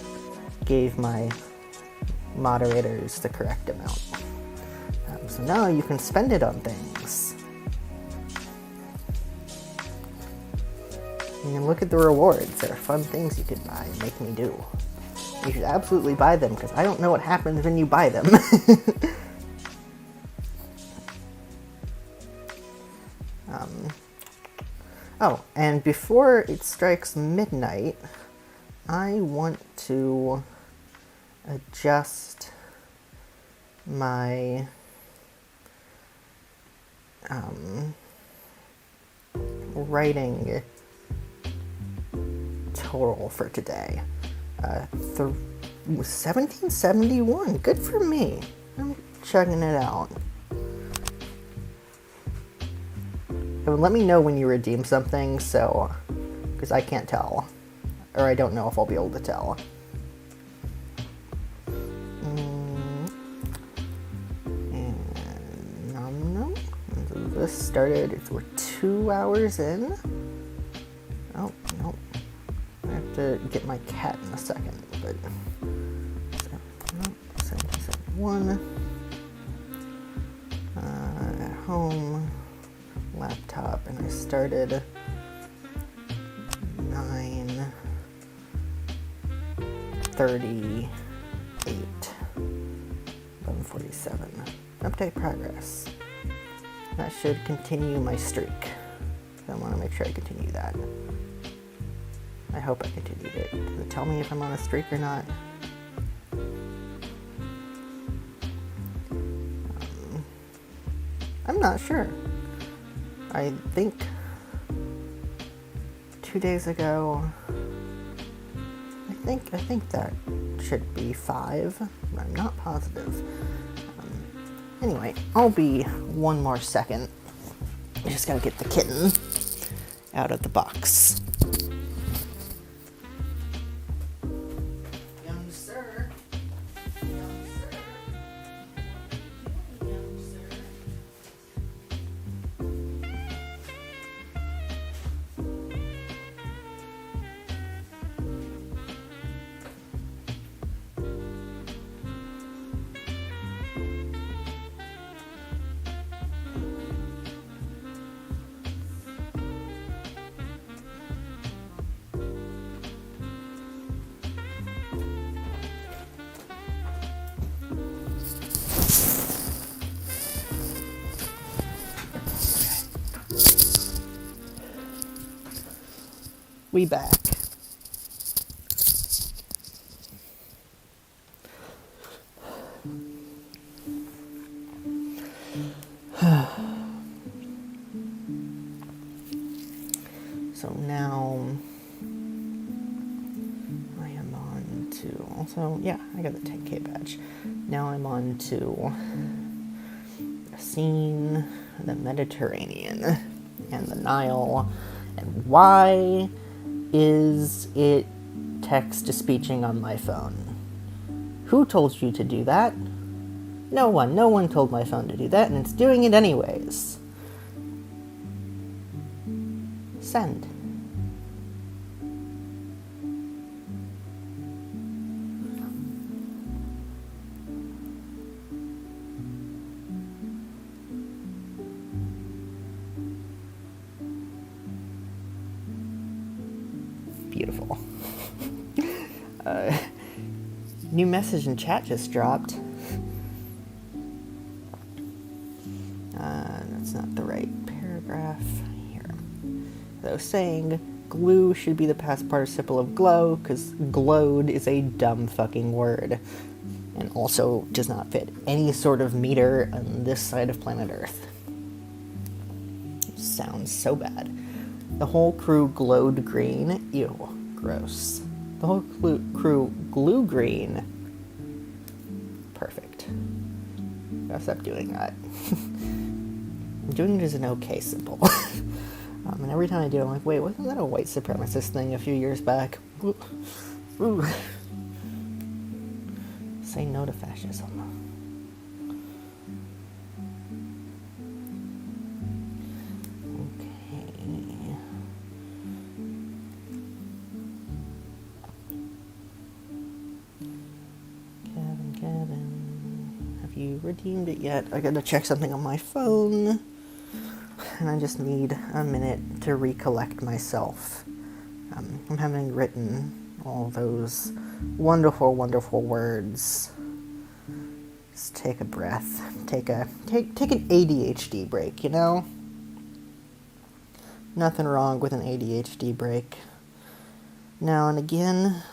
gave my moderators the correct amount. So now you can spend it on things. And look at the rewards. There are fun things you could buy and make me do. You should absolutely buy them, because I don't know what happens when you buy them. Oh, and before it strikes midnight, I want to adjust my writing total for today. 1771. Good for me. I'm checking it out. Let me know when you redeem something, so, because I can't tell, or I don't know if I'll be able to tell. And no. So this started. We're 2 hours in. Oh no, I have to get my cat in a second. But 1 at home. Laptop, and I started 9:38, 11:47. Update progress. That should continue my streak. I want to make sure I continue that. I hope I continued it. Does it tell me if I'm on a streak or not? I'm not sure. I think 2 days ago, I think that should be 5, but I'm not positive. Anyway, I'll be 1 more second. I just gotta get the kitten out of the box. Young sir. Young sir. Young sir. We back. So now I am on to also, yeah, I got the 10K badge. Now I'm on to a scene, the Mediterranean and the Nile, and why is it text-to-speeching on my phone? Who told you to do that? No one told my phone to do that, and it's doing it anyways. Send. Beautiful. New message in chat just dropped. That's not the right paragraph. Here. So I was saying, glue should be the past participle of glow, because glowed is a dumb fucking word. And also does not fit any sort of meter on this side of planet Earth. Sounds so bad. The whole crew glowed green. Ew. Gross. The whole crew glue green. Perfect. Gotta stop doing that. I'm doing it as an okay symbol. And every time I do it, I'm like, wait, wasn't that a white supremacist thing a few years back? Ooh. Say no to fascism. redeemed it yet. I gotta check something on my phone. And I just need a minute to recollect myself. I'm having written all those wonderful, wonderful words. Just take a breath. Take an ADHD break, you know? Nothing wrong with an ADHD break. Now and again,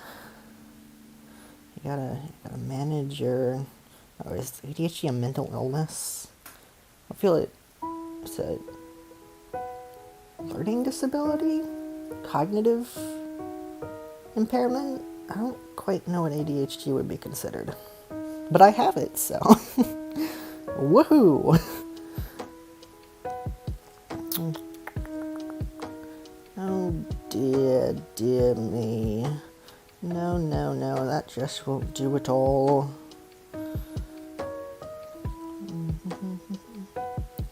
you gotta manage your... Oh, is ADHD a mental illness? I feel it's a learning disability? Cognitive impairment? I don't quite know what ADHD would be considered. But I have it, so... Woohoo! Oh dear, dear me. No, that just won't do it all.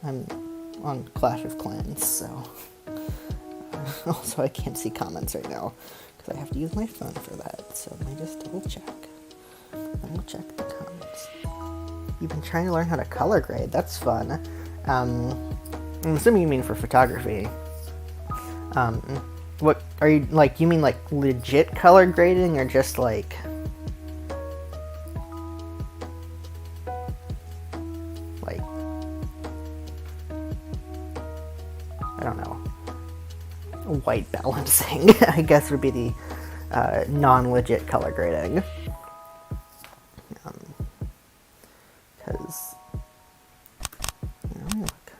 I'm on Clash of Clans, so... Also, I can't see comments right now, because I have to use my phone for that, so let me just double check. Then we'll check the comments. You've been trying to learn how to color grade, that's fun. I'm assuming you mean for photography. What are you, like, you mean like legit color grading, or just like... Like... I don't know. White balancing, I guess, would be the non-legit color grading. Because, look.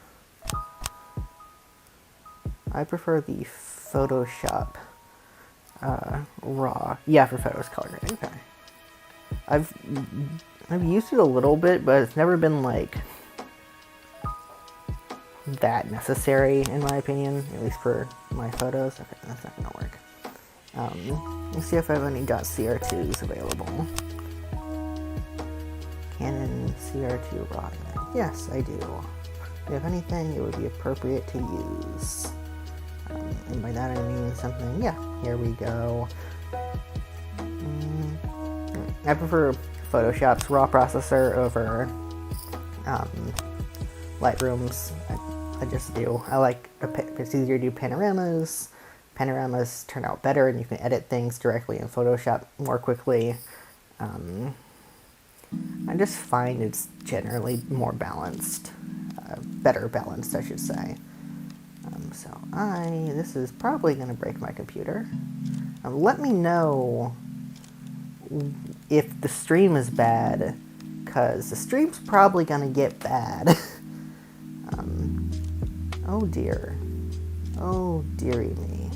I prefer the Photoshop raw. Yeah, for photos color grading. Okay. I've used it a little bit, but it's never been like that necessary, in my opinion, at least for my photos. Okay, that's not gonna work. Let's see if I have any .cr2s available. Canon CR2 raw. Yes, I do. If you have anything, it would be appropriate to use. And by that I mean something, yeah, here we go. I prefer Photoshop's raw processor over Lightroom's. I just do. I like, it's easier to do panoramas. Panoramas turn out better, and you can edit things directly in Photoshop more quickly. I just find it's generally more balanced. Better balanced, I should say. So this is probably going to break my computer. Let me know if the stream is bad, because the stream's probably going to get bad. Oh dear. Oh dearie me.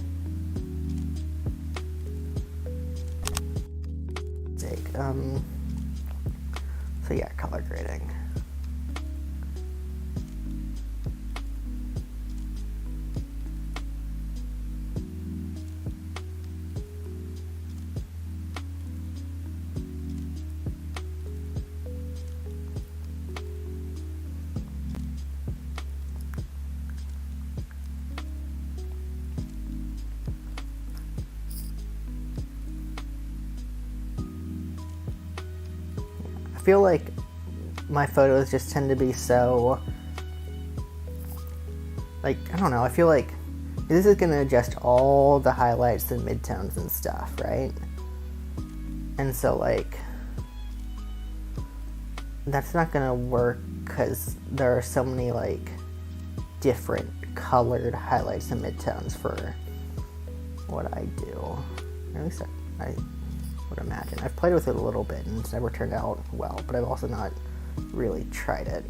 So yeah, color grading. I feel like my photos just tend to be so, like, I don't know, I feel like this is going to adjust all the highlights and midtones and stuff, right? And so, like, that's not going to work because there are so many, like, different colored highlights and midtones for what I do. At least I would imagine. I've played with it a little bit and it's never turned out well, but I've also not really tried it.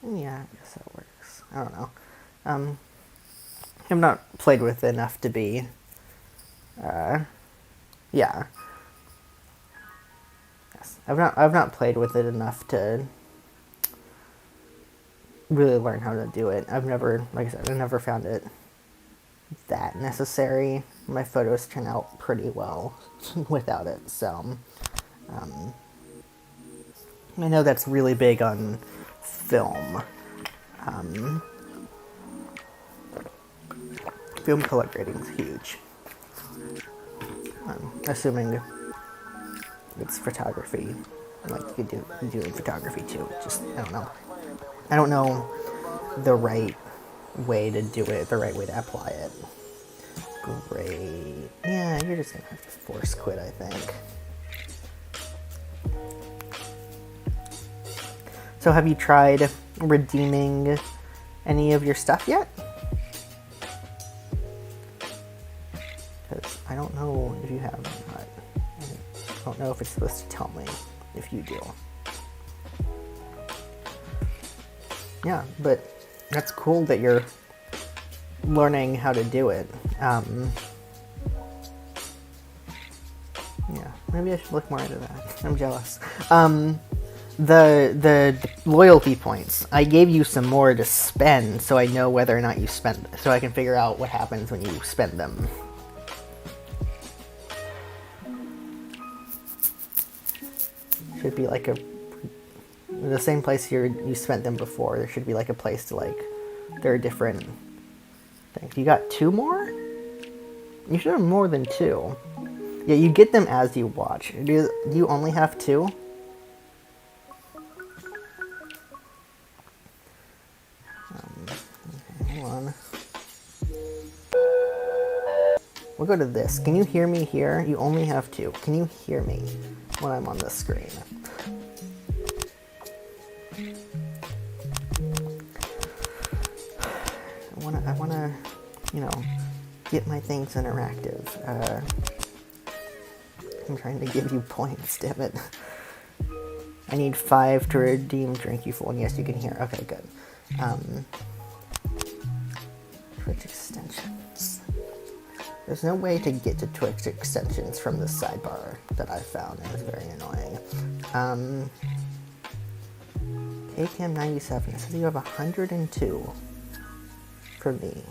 Yeah, I guess that works. I don't know. I've not played with it enough to be, yeah. Yes. I've not played with it enough to really learn how to do it. I've never, like I said, I never found it that necessary. My photos turn out pretty well without it, so I know that's really big on film. Film color grading is huge. Assuming it's photography, like you could do in photography too. Just I don't know. I don't know the right way to do it, the right way to apply it. Great. Yeah, you're just gonna have to force quit, I think. So have you tried redeeming any of your stuff yet? Because I don't know if you have or not. I don't know if it's supposed to tell me if you do. Yeah, but that's cool that you're learning how to do it. Yeah, maybe I should look more into that. I'm jealous. The loyalty points. I gave you some more to spend, so I know whether or not you spend, so I can figure out what happens when you spend them. Should be like the same place you spent them before. There should be like a place to like. There are different things. You got 2 more? You should have more than 2. Yeah, you get them as you watch. Do you only have 2? Hold on. We'll go to this. Can you hear me here? You only have 2. Can you hear me when I'm on this screen? I wanna, you know, get my things interactive. I'm trying to give you points, damn it. I need 5 to redeem Drink You Full, and yes, you can hear. Okay, good. Twitch extensions. There's no way to get to Twitch extensions from this sidebar that I found. It was very annoying. KCam 97. It says you have 102 for me.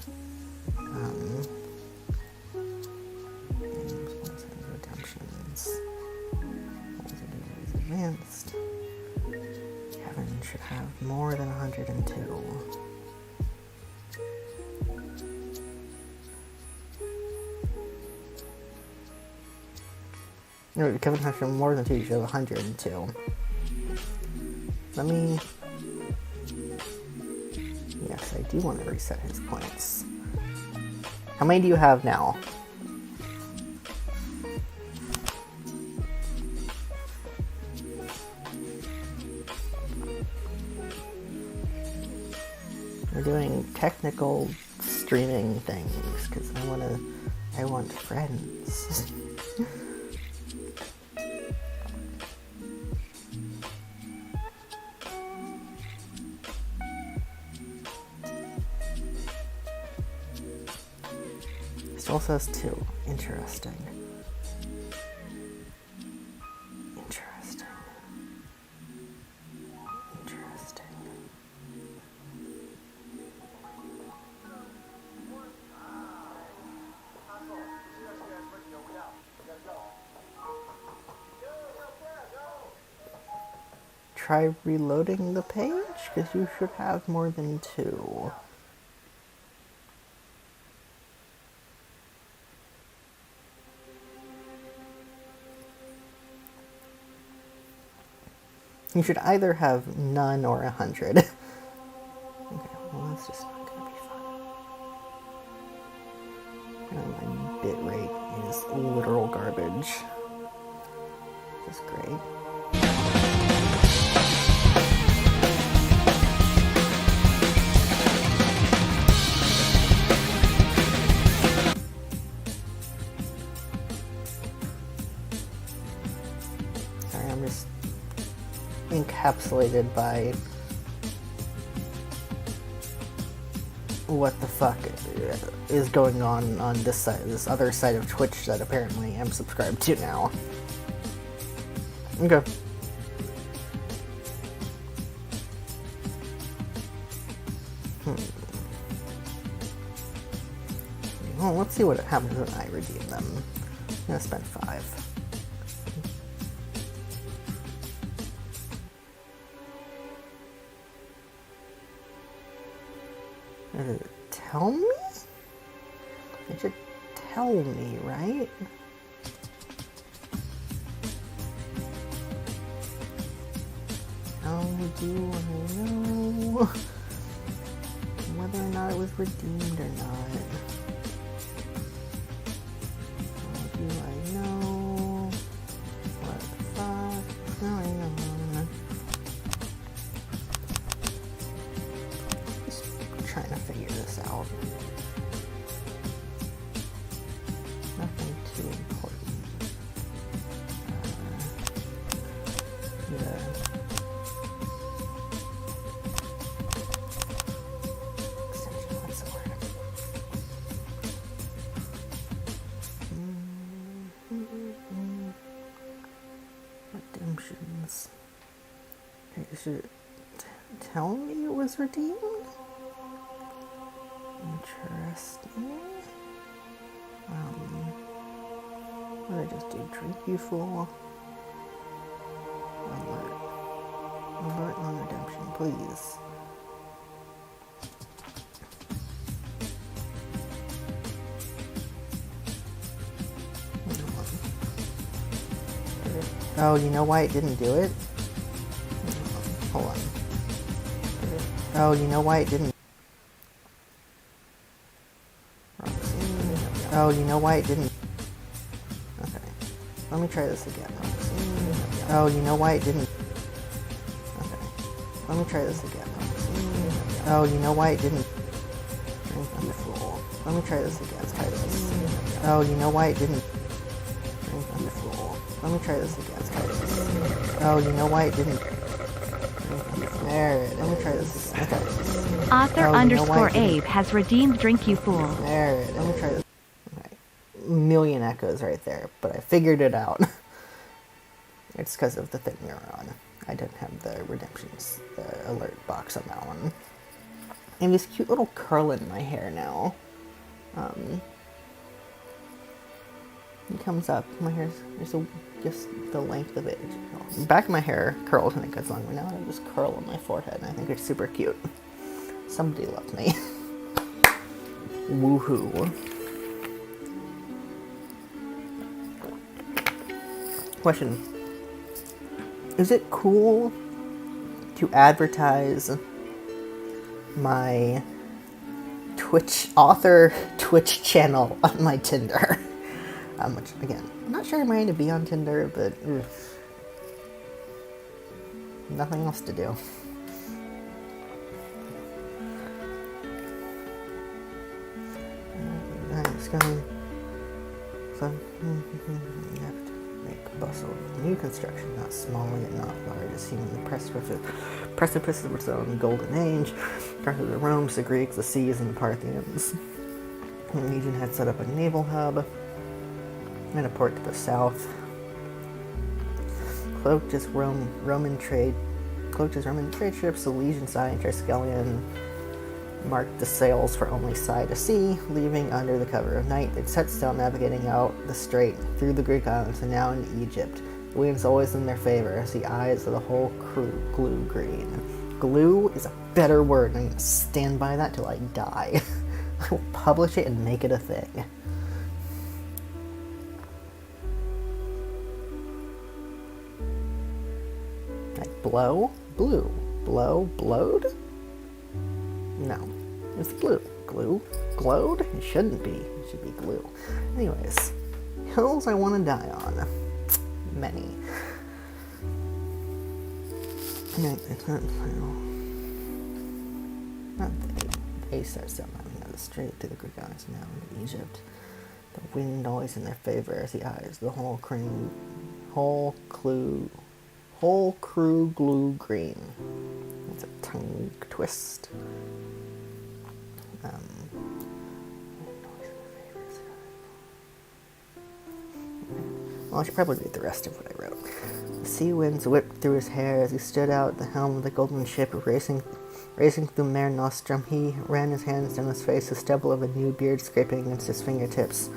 Redemptions. Advanced. Kevin should have more than 102. No, Kevin has more than 2. You should have 102. Let me. Yes, I do want to reset his points. How many do you have now? We're doing technical streaming things because I want friends. Still says 2. Interesting. Interesting. Interesting. Try reloading the page, because you should have more than 2. You should either have none or 100. Okay, well that's just not gonna be fun. And my bit rate is literal garbage. Which is great. Sorry, I'm just encapsulated by what the fuck is going on this side, this other side of Twitch that apparently I'm subscribed to now. Okay. Well, let's see what happens when I redeem them. I'm gonna spend 5. Does it tell me? It should tell me, right? How do I know whether or not it was redeemed or not? How do I know what the fuck is going on? Just trying to figure this out. Nothing too important. Yeah. Redemptions. Okay, should it tell me it was redeemed? Interesting. What did I just do? Drink you fool. Alert. Alert on redemption, please. Oh, you know why it didn't do it? Hold on. Oh, you know why it didn't? Oh, you know why it didn't? Okay. Let me try this again. Oh, you know why it didn't? Okay. Let me try this again. Oh, you know why it didn't? You fool. Let me try this again. Let's try this. Oh, you know why it didn't? You fool. Let me try this again. Let's try this. Oh, you know why it didn't? There it is. Let me try this again. Author underscore Abe has redeemed Drink You Fool. There it is. Let me try this. Okay. Million echoes right there, but I figured it out. It's because of the thing we were on. I didn't have the redemptions, the alert box on that one. And this cute little curl in my hair now. It comes up. My hair's just the length of it. Back of my hair curls when it gets long, but now I just curl on my forehead, and I think it's super cute. Somebody loves me. Woohoo. Question. Is it cool to advertise my author Twitch channel on my Tinder? Which, again, I'm not sure I'm ready to be on Tinder, but nothing else to do. I'm just going. So, you have to make bustle of new construction, not small yet not large, as seen in the precipice of its own golden age. Started the Romans, the Greeks, the Seas, and the Parthians. The region had set up a naval hub and a port to the south. Cloaked as Roman trade ships, the Legion Side and Triskelion marked the sails for only side to sea, leaving under the cover of night. They'd set sail navigating out the strait through the Greek islands and now into Egypt. The wind's always in their favor, as the eyes of the whole crew glue green. Glue is a better word, and I'm going to stand by that till I die. I will publish it and make it a thing. Blow? Blue. Blow? Blowed? No. It's glue. Glue? Glowed? It shouldn't be. It should be glue. Anyways. Hills I want to die on. Many. It's not the A starts down the strait to the Greek islands now into Egypt. The wind always in their favor as the eyes. The whole crew glue green. It's a tongue twist. Well, I should probably read the rest of what I wrote. The sea winds whipped through his hair as he stood out at the helm of the golden ship, racing Racing through Mare Nostrum, he ran his hands down his face, the stubble of a new beard scraping against his fingertips.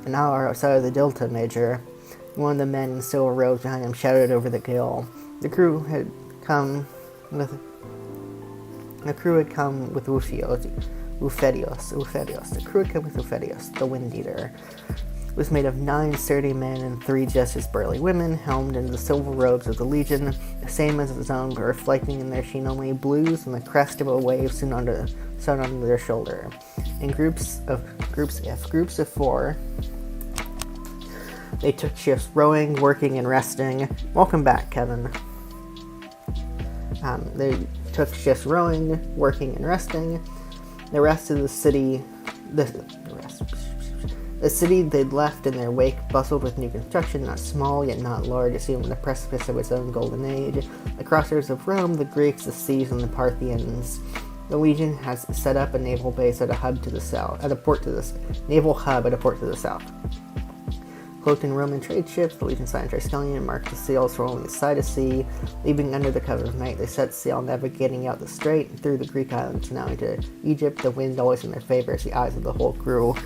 An hour outside of the Delta, Major. One of the men in silver robes behind him shouted over the gale. The crew had come with Ufedios. The crew had come with Ufedios, the Wind Eater. It was made of 9 sturdy men and 3 just as burly women, helmed in the silver robes of the Legion, the same as its own, but reflecting in their sheen only blues and the crest of a wave sewn under their shoulder. In groups of 4, they took shifts rowing, working, and resting. Welcome back, Kevin. They took shifts rowing, working, and resting. The rest of the city, the city they'd left in their wake bustled with new construction, not small yet not large, it seemed on the precipice of its own golden age. The crossroads of Rome, the Greeks, the Seas, and the Parthians. The Legion has set up a naval base at a port to the south. Cloaked in Roman trade ships, the Legion signed Triskelion and marked the sails for only sight of sea. Leaving under the cover of night, they set sail, navigating out the strait and through the Greek islands, now into Egypt, the wind always in their favor as the eyes of the whole crew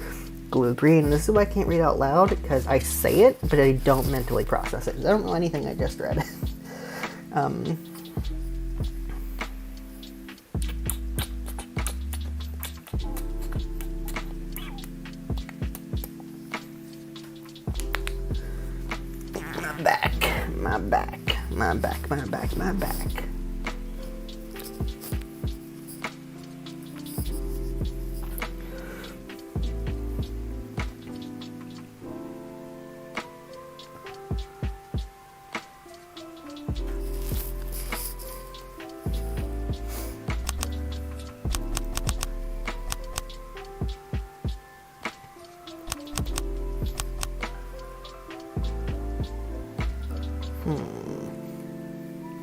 glue green. And this is why I can't read out loud, because I say it, but I don't mentally process it. I don't know anything I just read. My back.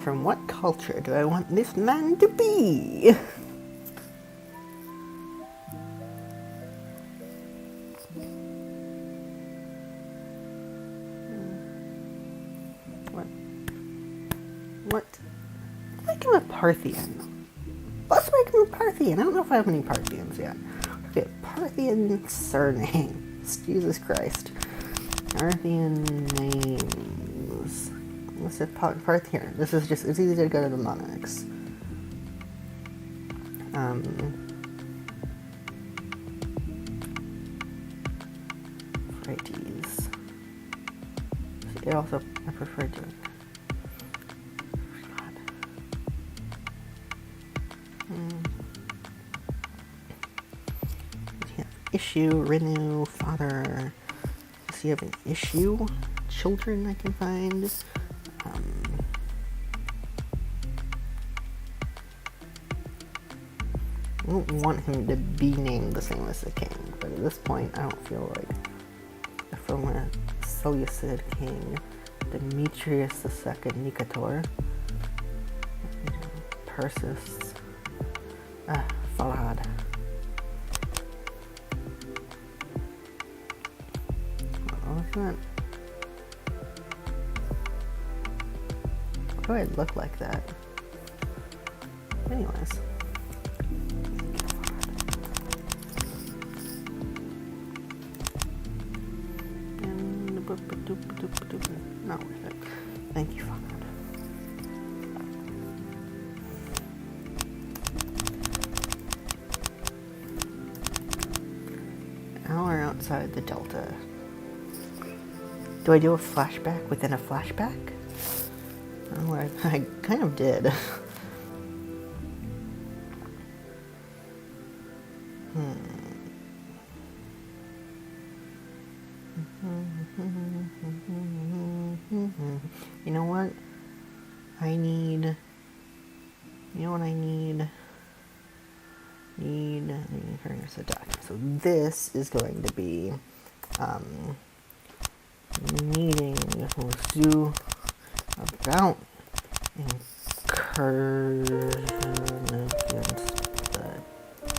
From what culture do I want this man to be? What? Make him a Parthian. Let's make him a Parthian. I don't know if I have any Parthians yet. Okay, Parthian surnames. Jesus Christ. Parthian names. What's it? Parthian. This is just, it's easy to go to the monarchs. Phrates. It also, I prefer to. Issue, renew, father. Does he have an issue? Children I can find. I don't want him to be named the same as the king, but at this point I don't feel like if I'm a Seleucid king, Demetrius II Nicator, Persis, Falad. Why do I look like that? Anyways. Not worth it. Thank you, Father. Now we're outside the Delta. Do I do a flashback within a flashback? Oh, I kind of did. You know what? I need here's the document. So this is going to be meeting with Zoo about incursion against the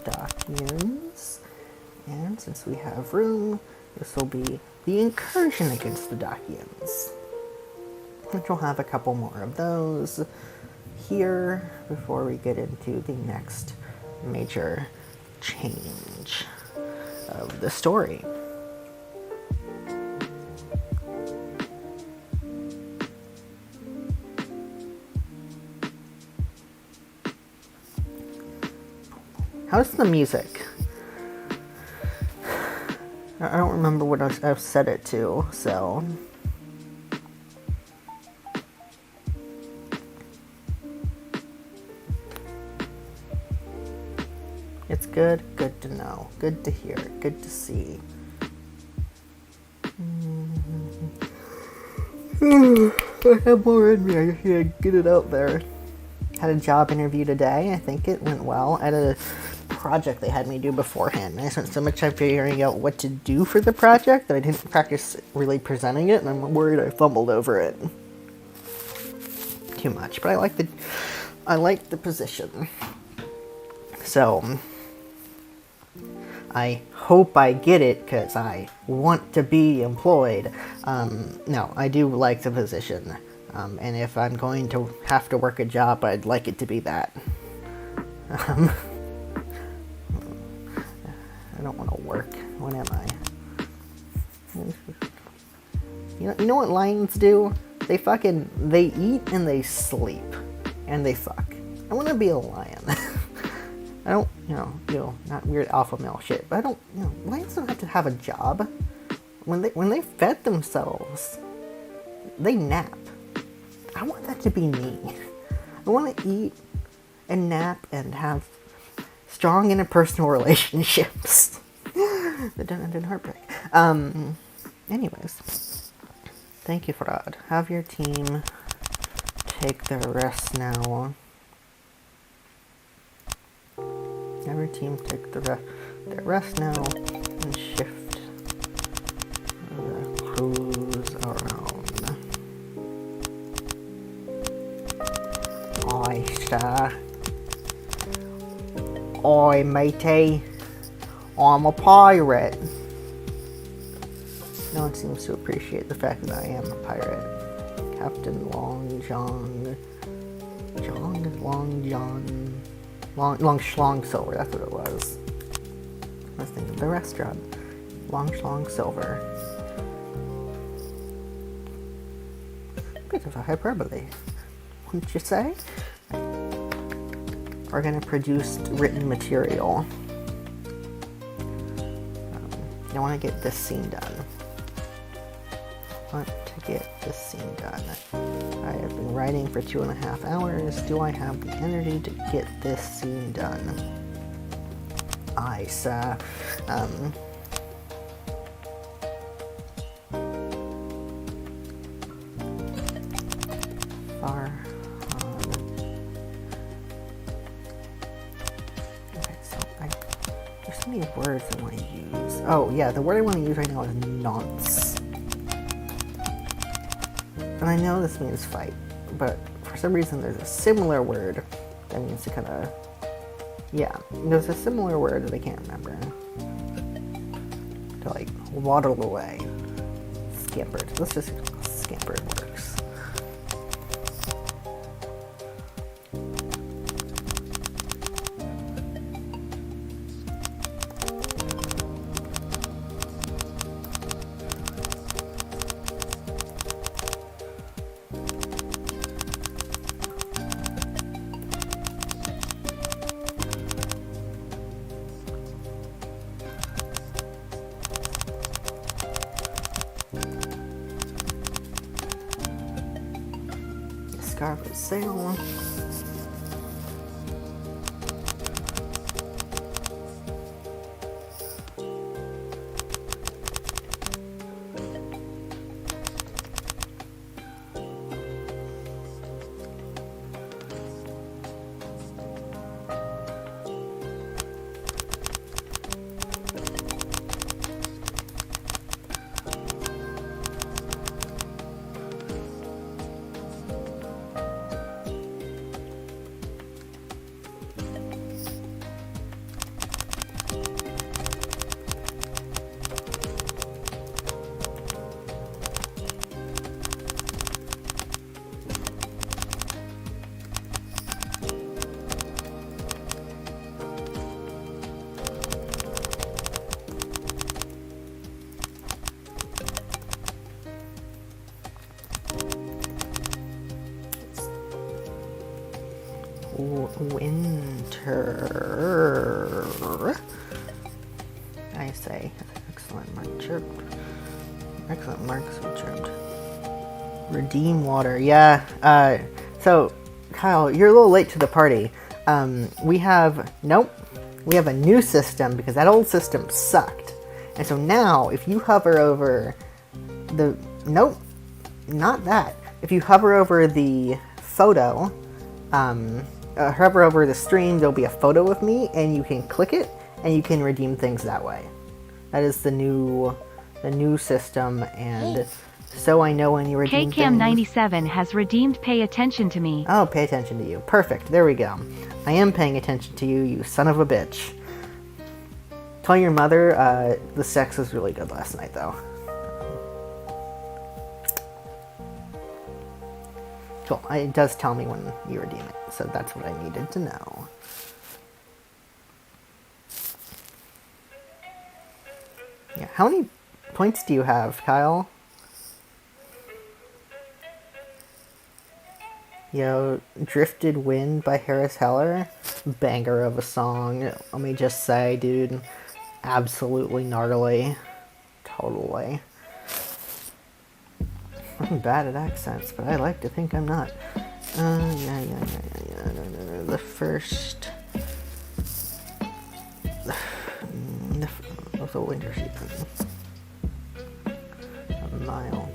Dacians. And since we have room, this will be the incursion against the Dacians. Which will have a couple more of those here before we get into the next major change of the story. How's the music? I don't remember what I've set it to, so... It's good to know, good to hear, good to see. I have more in me, I just need to get it out there. Had a job interview today, I think it went well. I had a project they had me do beforehand. I spent so much time figuring out what to do for the project that I didn't practice really presenting it, and I'm worried I fumbled over it too much. But I like the position. So I hope I get it because I want to be employed. No, I do like the position. And if I'm going to have to work a job, I'd like it to be that. I don't want to work. What am I? You know what lions do? They eat and they sleep. And they fuck. I want to be a lion. I don't, not weird alpha male shit, but I don't, lions don't have to have a job. When they fed themselves, they nap. I want that to be me. I want to eat and nap and have strong interpersonal relationships that don't end in heartbreak. Anyways, thank you for that. Have your team take their rest now. Have your team take their rest now and shift the crews around. Aye, sir. Aye, matey. I'm a pirate. No one seems to appreciate the fact that I am a pirate. Captain Long John. Long Schlong Silver, that's what it was. I was thinking of the restaurant. Long Schlong Silver. Bit of a hyperbole, wouldn't you say? We're going to produce written material. I want to get this scene done. I have been writing for 2.5 hours. Do I have the energy to get this scene done? Aye, sir. Far on. Okay, so there's so many words I want to use. Oh, yeah, the word I want to use right now is nonce. And I know this means fight, but for some reason there's a similar word that means to kind of... Yeah, there's a similar word that I can't remember. To, like, waddle away. Scampered. Let's just... Scampered works. Scarlet sail. I say, excellent mark chirped. Excellent marks chirped. Redeem water, yeah. So, Kyle, you're a little late to the party. We have a new system because that old system sucked. And so now, if you hover over the, not that. If you hover over the photo, hover over the stream, there'll be a photo of me, and you can click it, and you can redeem things that way. That is the new system, and so I know when you redeem things. KCam97 has redeemed Pay Attention to Me. Oh, pay attention to you. Perfect. There we go. I am paying attention to you, you son of a bitch. Tell your mother, the sex was really good last night, though. Cool. It does tell me when you redeem it, so that's what I needed to know. Yeah, how many points do you have, Kyle? Yo, Drifted Wind by Harris Heller. Banger of a song. Let me just say, dude, absolutely gnarly. Totally. I'm bad at accents, but I like to think I'm not. The first... of the winter season. A mile.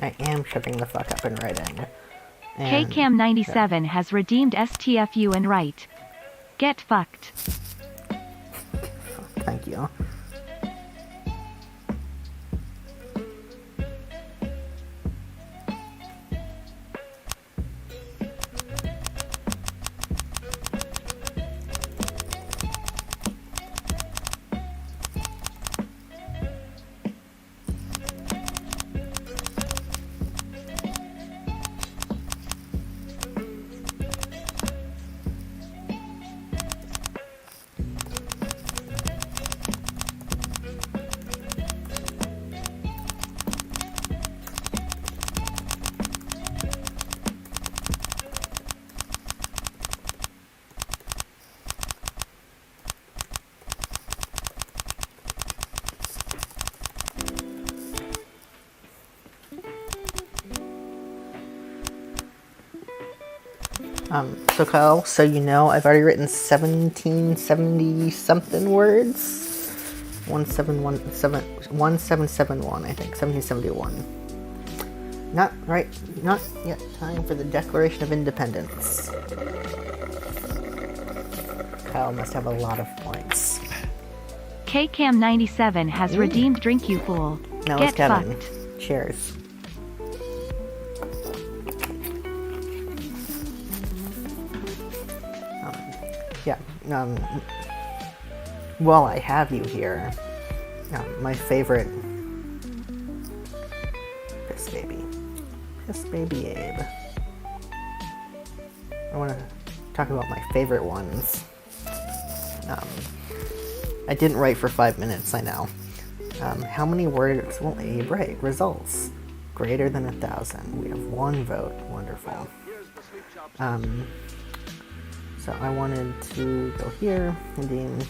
I am shutting the fuck up and writing. KCam97 has redeemed STFU and right. Get fucked. Thank you. So Kyle, so you know, I've already written 1770 something words. 1771, I think. 1771. Not yet time for the Declaration of Independence. Kyle must have a lot of points. KCam97 has redeemed Drink You Fool. Now Get it's Kevin. fucked. Cheers. While I have you here, my favorite... Piss Baby Abe. I want to talk about my favorite ones. I didn't write for 5 minutes, I know. How many words will Abe write? Results. Greater than 1,000. We have 1 vote. Wonderful. So I wanted to go here, and then,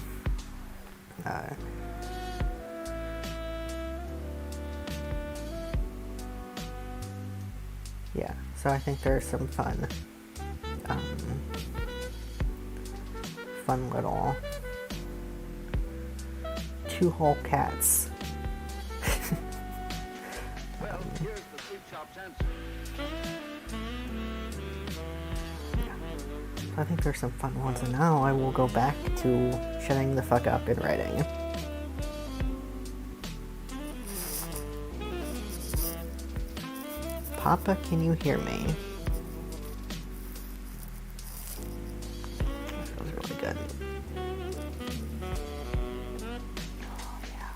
yeah, so I think there's some fun little 2-hole cats. I think there's some fun ones, and now I will go back to shutting the fuck up and writing. Papa, can you hear me? That feels really good. Oh, yeah.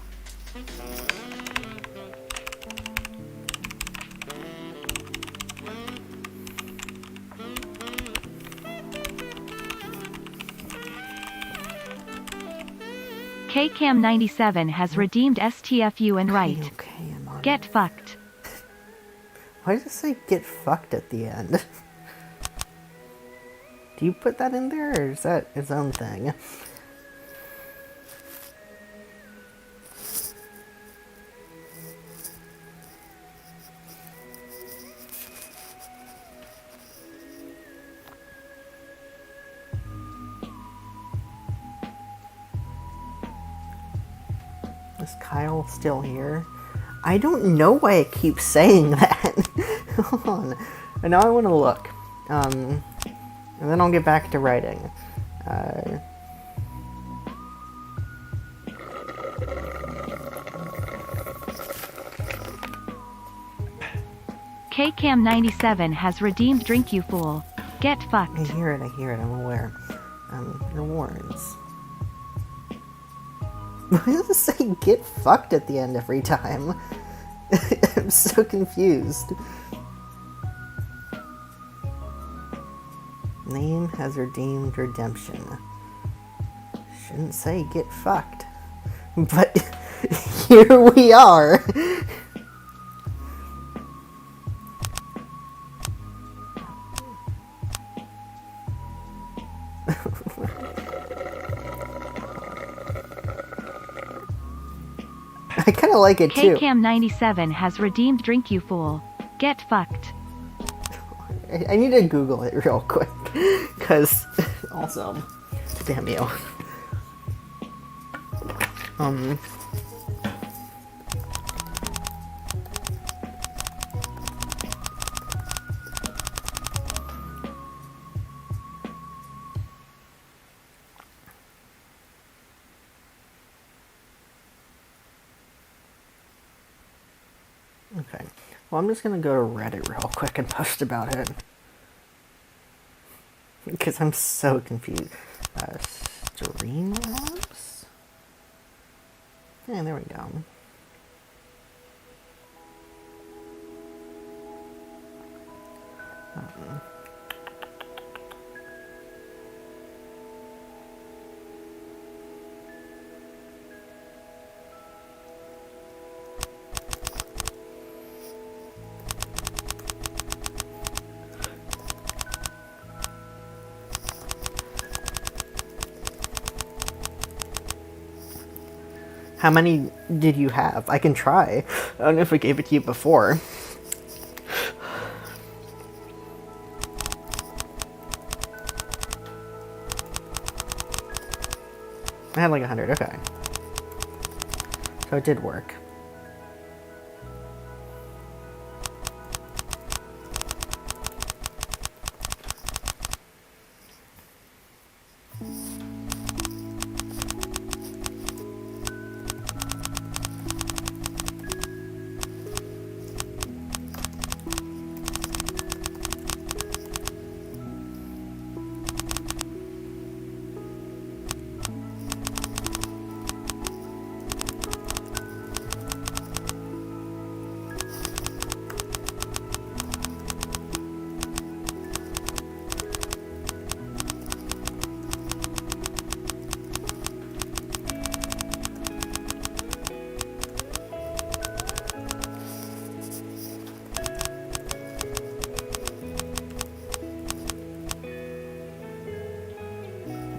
KCam97 has redeemed STFU and right. Okay, I'm on Get it. fucked. Why does it say get fucked at the end? Do you put that in there, or is that its own thing? Is Kyle still here? I don't know why it keeps saying that. Hold on. And now I want to look. And then I'll get back to writing. KCam97 has redeemed drink you fool. Get fucked. I hear it, I'm aware. Rewards. Why does it say get fucked at the end every time? I'm so confused. Name has redeemed redemption. Shouldn't say get fucked. But here we are. I kind of like it too. KCam97 has redeemed drink you fool. Get fucked. I need to Google it real quick, because also, damn you. Okay, well, I'm just gonna go to Reddit real quick and post about it. Because I'm so confused. Streamlabs? Yeah, there we go. How many did you have? I can try. I don't know if I gave it to you before. I had like 100, okay. So it did work.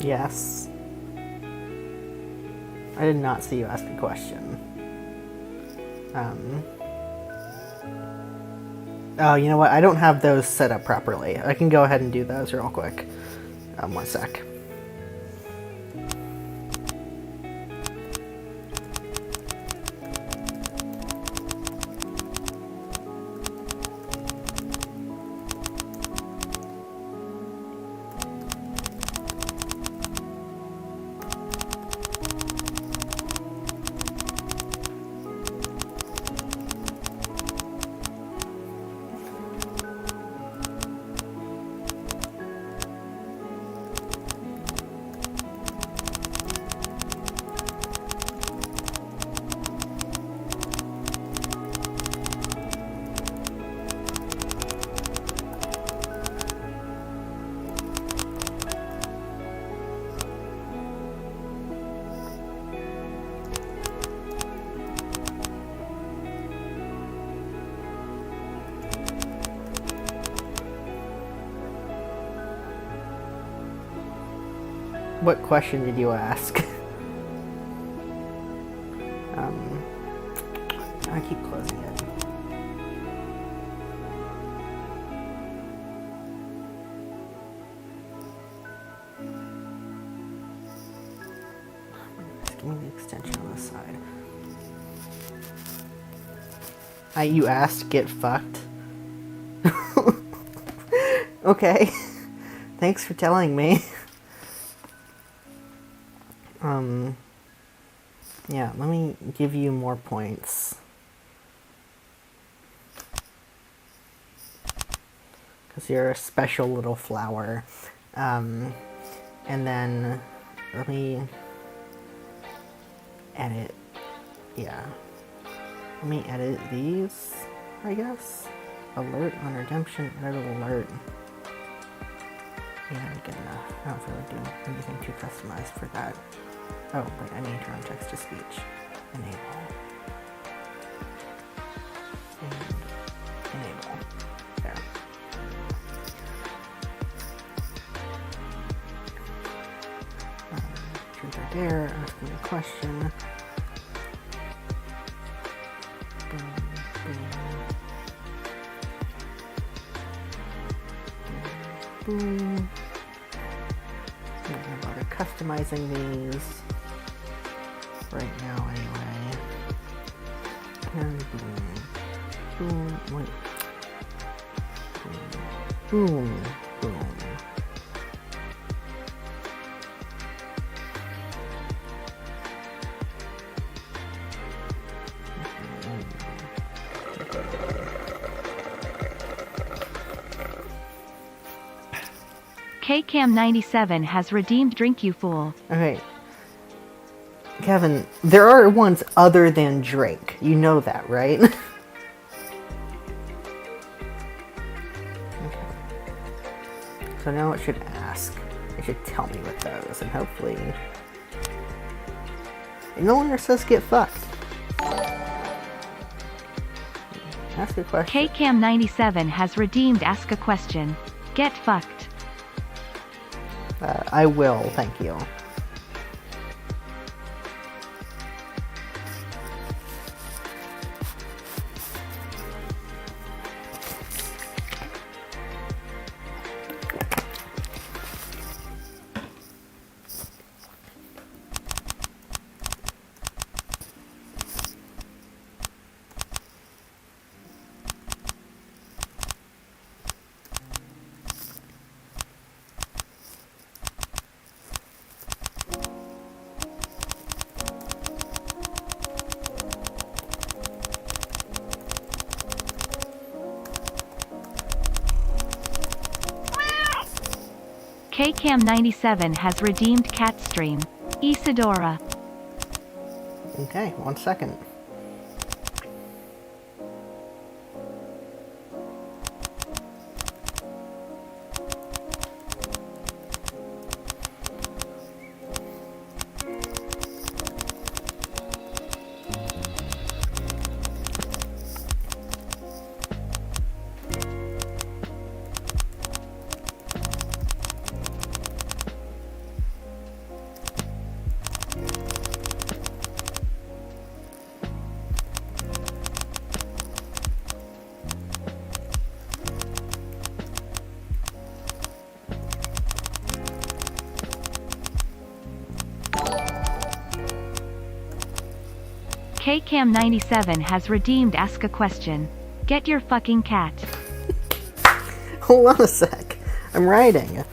Yes. I did not see you ask a question. Oh, you know what? I don't have those set up properly. I can go ahead and do those real quick. 1 sec. What question did you ask? I keep closing it. Just give me the extension on the side. You asked, get fucked. Okay. Thanks for telling me. Yeah, let me give you more points. Because you're a special little flower. And then, let me edit. Yeah. Let me edit these, I guess. Alert on redemption, edit alert. Yeah, good enough. I don't really do anything too customized for that. Oh, wait, I need to turn text to speech. Enable. And enable. There. Truth or dare, asking a question. Boom, boom. Boom. I'm gonna bother customizing these right now anyway. And boom. Boom. Wait. Boom. Boom. KCam97 has redeemed Drink You Fool. Okay. Kevin, there are ones other than drink. You know that, right? Okay. So now it should ask. It should tell me what those, and hopefully... It no longer says get fucked. Ask a question. KCam97 has redeemed Ask a Question. Get fucked. I will, thank you. KCam97 has redeemed Catstream. Isadora. Okay, 1 second. KCam97 has redeemed Ask a Question. Get your fucking cat. Hold on a sec. I'm writing.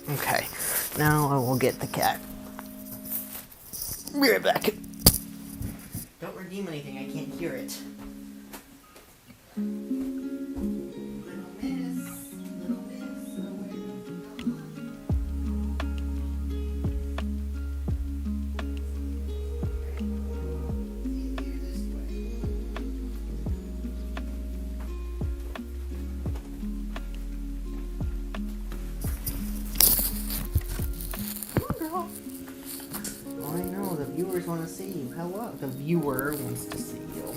Okay, now I will get the cat. Be right back. Don't redeem anything, I can't hear it. Oh, I know, the viewers want to see you. Hello, the viewer wants to see you.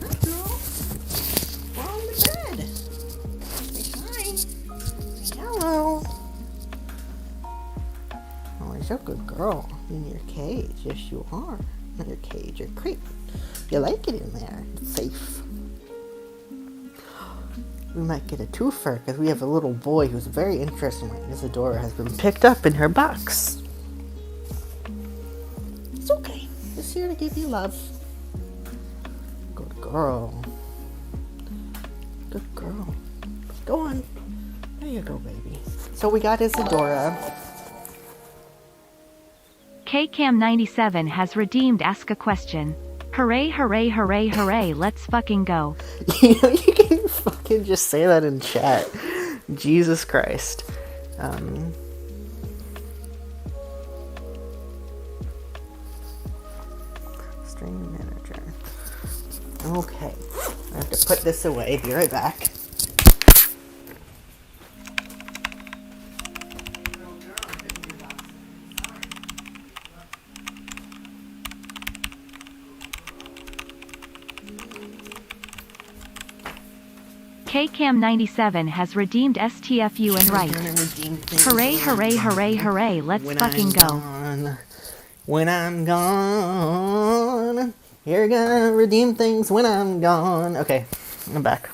Hi, girl. We're on the bed. Say hi. Say hello. Oh, you're so good girl. In your cage. Yes, you are. Not your cage, your crate. You like it in there. It's safe. We might get a twofer because we have a little boy who's very interesting. Isadora has been picked up in her box. It's okay. Just here to give you love. Good girl. Good girl. Go on. There you go, baby. So we got Isadora. KCam97 has redeemed Ask a Question. Hooray, hooray, hooray, hooray, let's fucking go. You know, you can fucking just say that in chat. Jesus Christ. Stream manager. Okay. I have to put this away. Be right back. KCam97 has redeemed STFU and right. Hooray, hooray, hooray, hooray, let's fucking go. When I'm gone, you're gonna redeem things when I'm gone. Okay, I'm back.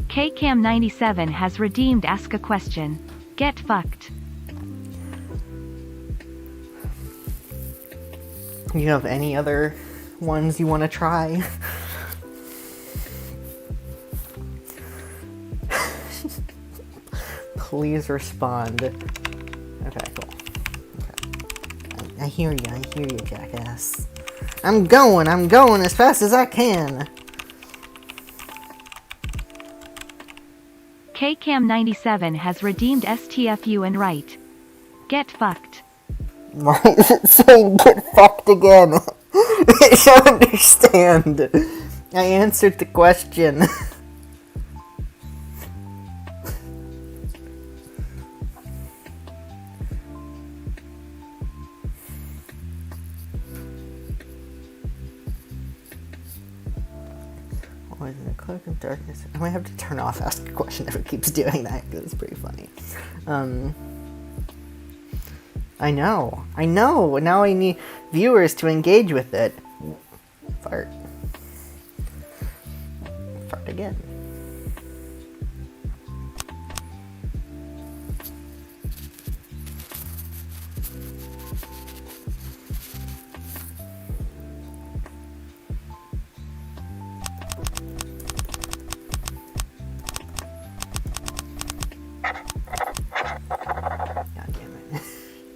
KCam97 has redeemed Ask a Question. Get fucked. You have any other ones you want to try? Please respond. Okay, cool. Okay. I hear you, jackass. I'm going as fast as I can. KCam97 has redeemed STFU and right. Get fucked. Why is it saying get fucked again? I don't understand. I answered the question. Always in a cloak of darkness. I might have to turn off Ask a Question if it keeps doing that, because it's pretty funny. I know. Now I need viewers to engage with it. Fart. Fart again.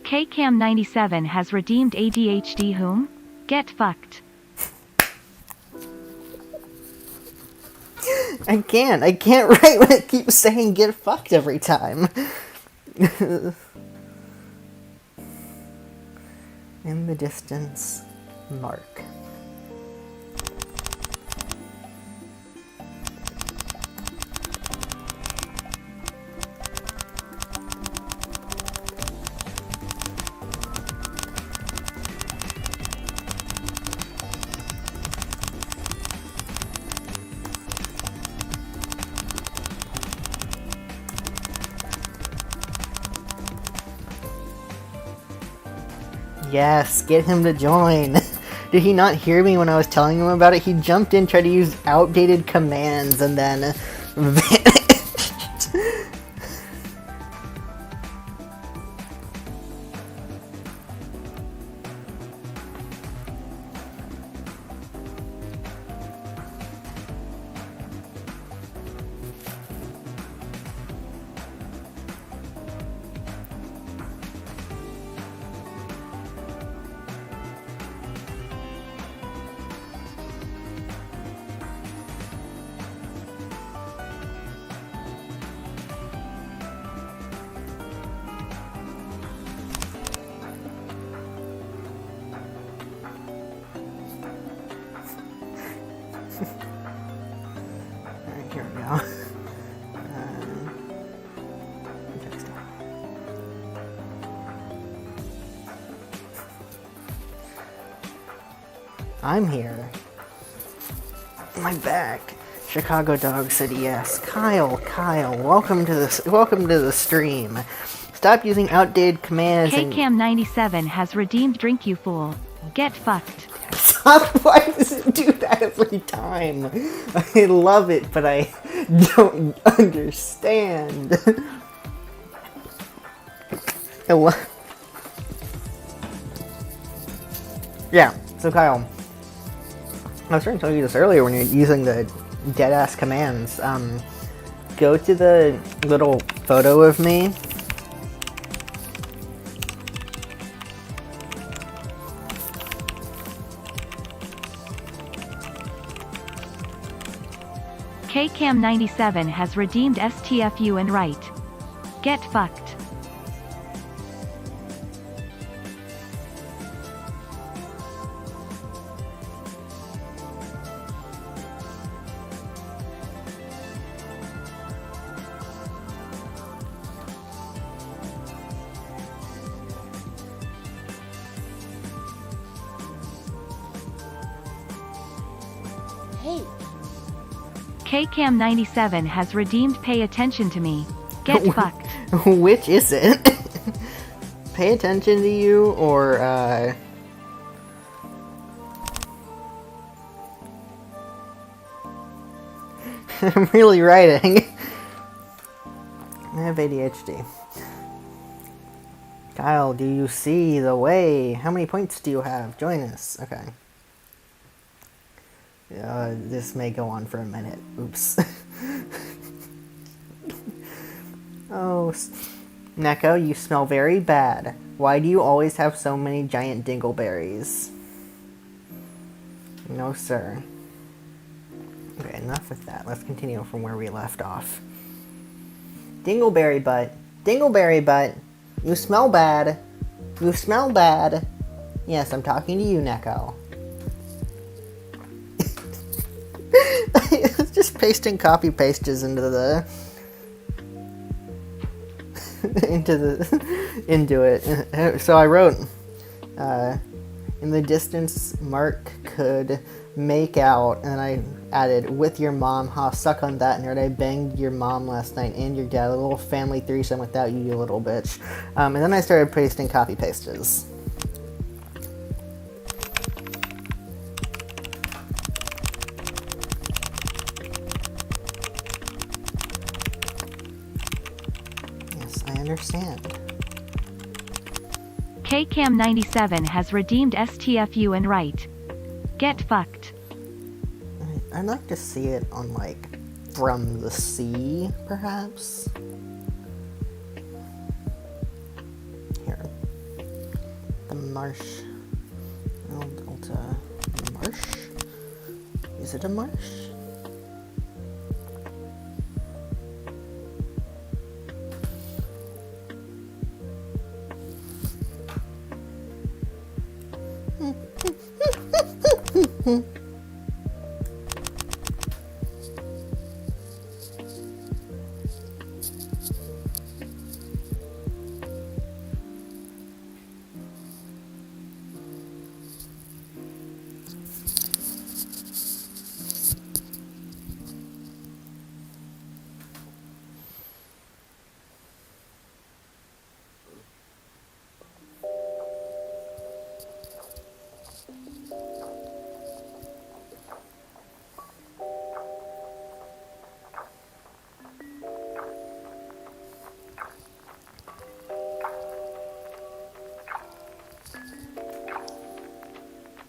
KCam97 has redeemed ADHD whom? Get fucked. I can't write when it keeps saying get fucked every time. In the distance, Mark. Yes, get him to join. Did he not hear me when I was telling him about it? He jumped in, tried to use outdated commands, and then vanished. I'm here. My back. Chicago Dog said yes. Kyle, welcome to the stream. Stop using outdated commands. KCam97 has redeemed drink you fool. Get fucked. Stop! Why does it do that every time? I love it, but I don't understand. Yeah, so Kyle, I was trying to tell you this earlier when you're using the dead-ass commands. Go to the little photo of me. KCam97 has redeemed STFU and right. Get fucked. Hey. KCam97 has redeemed pay attention to me. Get fucked. Which is it? Pay attention to you, or, I'm really writing. I have ADHD. Kyle, do you see the way? How many points do you have? Join us. Okay. This may go on for a minute. Oops. Oh, Neko, you smell very bad. Why do you always have so many giant dingleberries? No, sir. Okay, enough with that. Let's continue from where we left off. Dingleberry butt. Dingleberry butt. You smell bad. You smell bad. Yes, I'm talking to you, Neko. Just pasting copy pastes into the into it. So I wrote in the distance Mark could make out, and I added with your mom, ha, suck on that nerd. I banged your mom last night and your dad, a little family threesome without you, you little bitch. And then I started pasting copy pastes. I understand. KCam97 has redeemed STFU and right. Get fucked. I'd like to see it on, like, from the sea, perhaps? Here. The marsh. Marsh? Is it a marsh?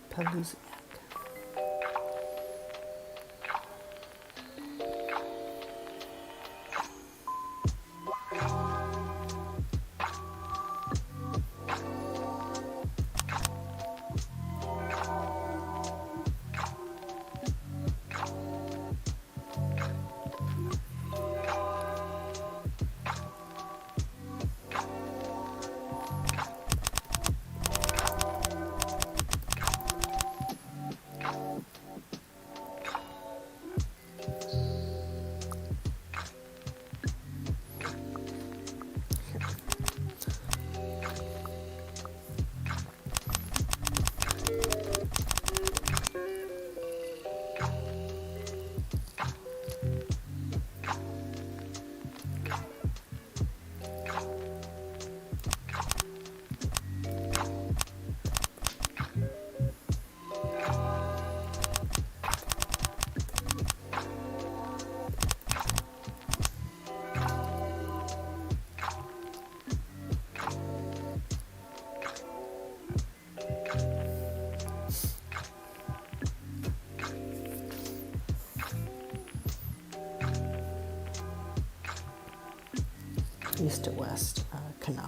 Palooza. east to west. Canal.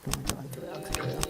I'm going through Alexandria.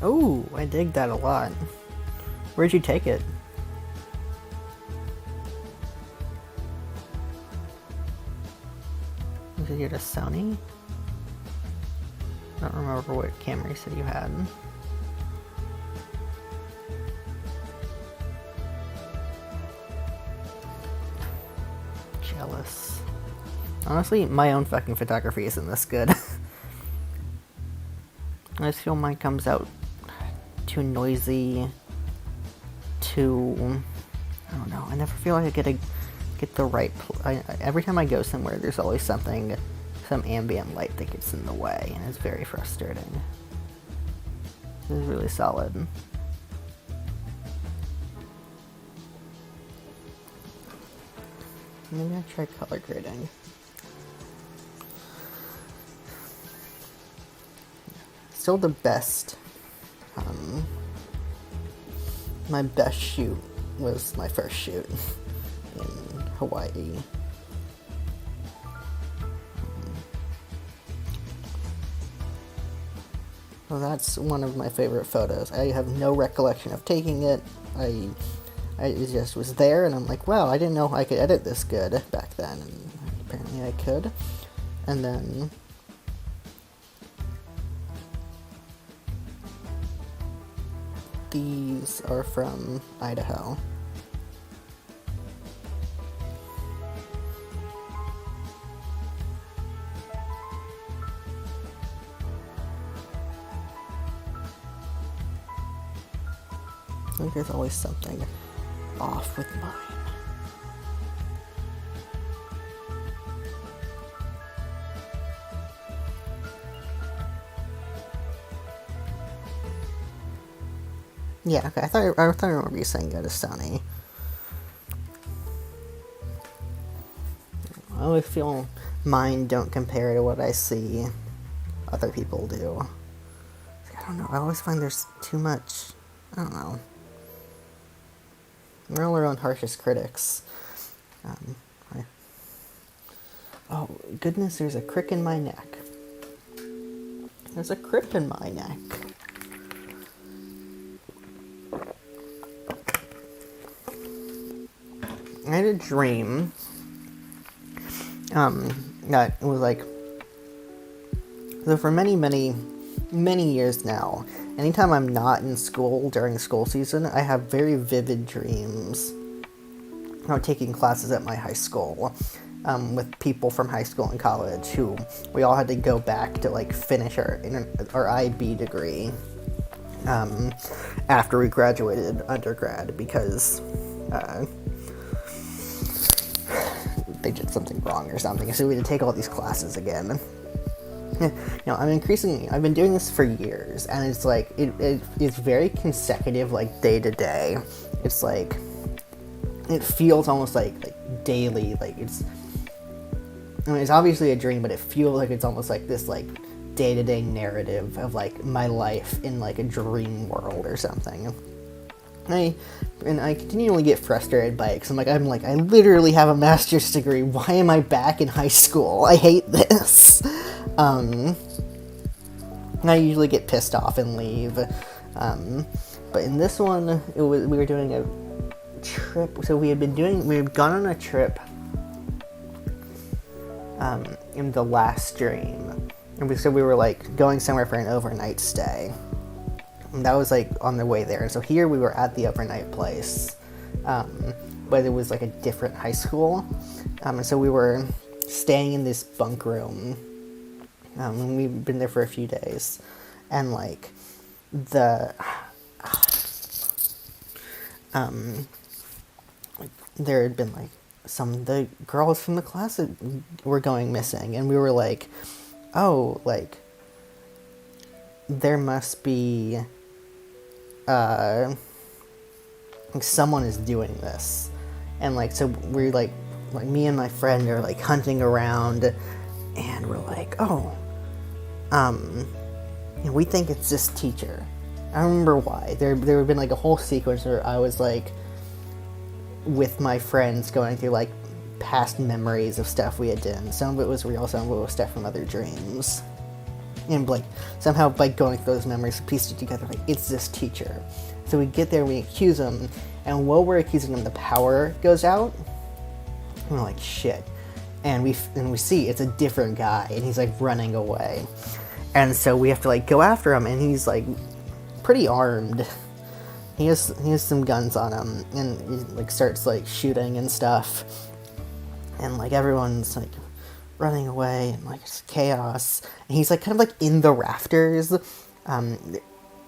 Oh, I dig that a lot. Where'd you take it? Was it at a Sony? I don't remember what camera you said you had. Jealous. Honestly, my own fucking photography isn't this good. I just feel mine comes out too noisy, too... I don't know, I never feel like I get the right... every time I go somewhere, there's always something, some ambient light that gets in the way, and it's very frustrating. This is really solid. Maybe I'll try color grading. Still the best. My best shoot was my first shoot in Hawaii. Well, that's one of my favorite photos. I have no recollection of taking it. I just was there, and I'm like, wow, I didn't know I could edit this good back then, and apparently I could. And then these are from Idaho. I think there's always something off with mine. Yeah, okay, I thought I remember you saying go to Sony. I always feel mine don't compare to what I see other people do. I don't know, I always find there's too much, I don't know. We're all our own harshest critics. Oh, goodness, there's a crick in my neck. There's a crick in my neck. I had a dream that was like, so for many years now, anytime I'm not in school during school season, I have very vivid dreams about taking classes at my high school with people from high school and college who we all had to go back to like finish our IB degree after we graduated undergrad because they did something wrong or something, so we had to take all these classes again. You know, I've been doing this for years, and it's like, it's very consecutive, like, day to day. It's like, it feels almost like daily, like, it's obviously a dream, but it feels like it's almost like this, like, day-to-day narrative of, like, my life in, like, a dream world or something. I continually get frustrated by it, because I'm like, I literally have a master's degree, why am I back in high school? I hate this. And I usually get pissed off and leave. But in this one, we were doing a trip, so we had gone on a trip in the last dream. And so we were like going somewhere for an overnight stay. And that was like on the way there. And so here we were at the overnight place. But it was like a different high school. And so we were staying in this bunk room. And we've been there for a few days. And like there had been like the girls from the class that were going missing, and we were like, oh, like there must be like someone is doing this. And like, so we're like me and my friend are like hunting around, and we're like, oh, we think it's this teacher. I don't remember why. There had been like a whole sequence where I was like with my friends going through like past memories of stuff we had done. Some of it was real, some of it was stuff from other dreams. And like somehow by going through those memories, we pieced it together. Like it's this teacher. So we get there, we accuse him, and while we're accusing him, the power goes out. And we're like, shit. And we see it's a different guy, and he's like running away. And so we have to like go after him, and he's like pretty armed. He has some guns on him, and he like starts like shooting and stuff. And like everyone's like running away, and like it's chaos. And he's like kind of like in the rafters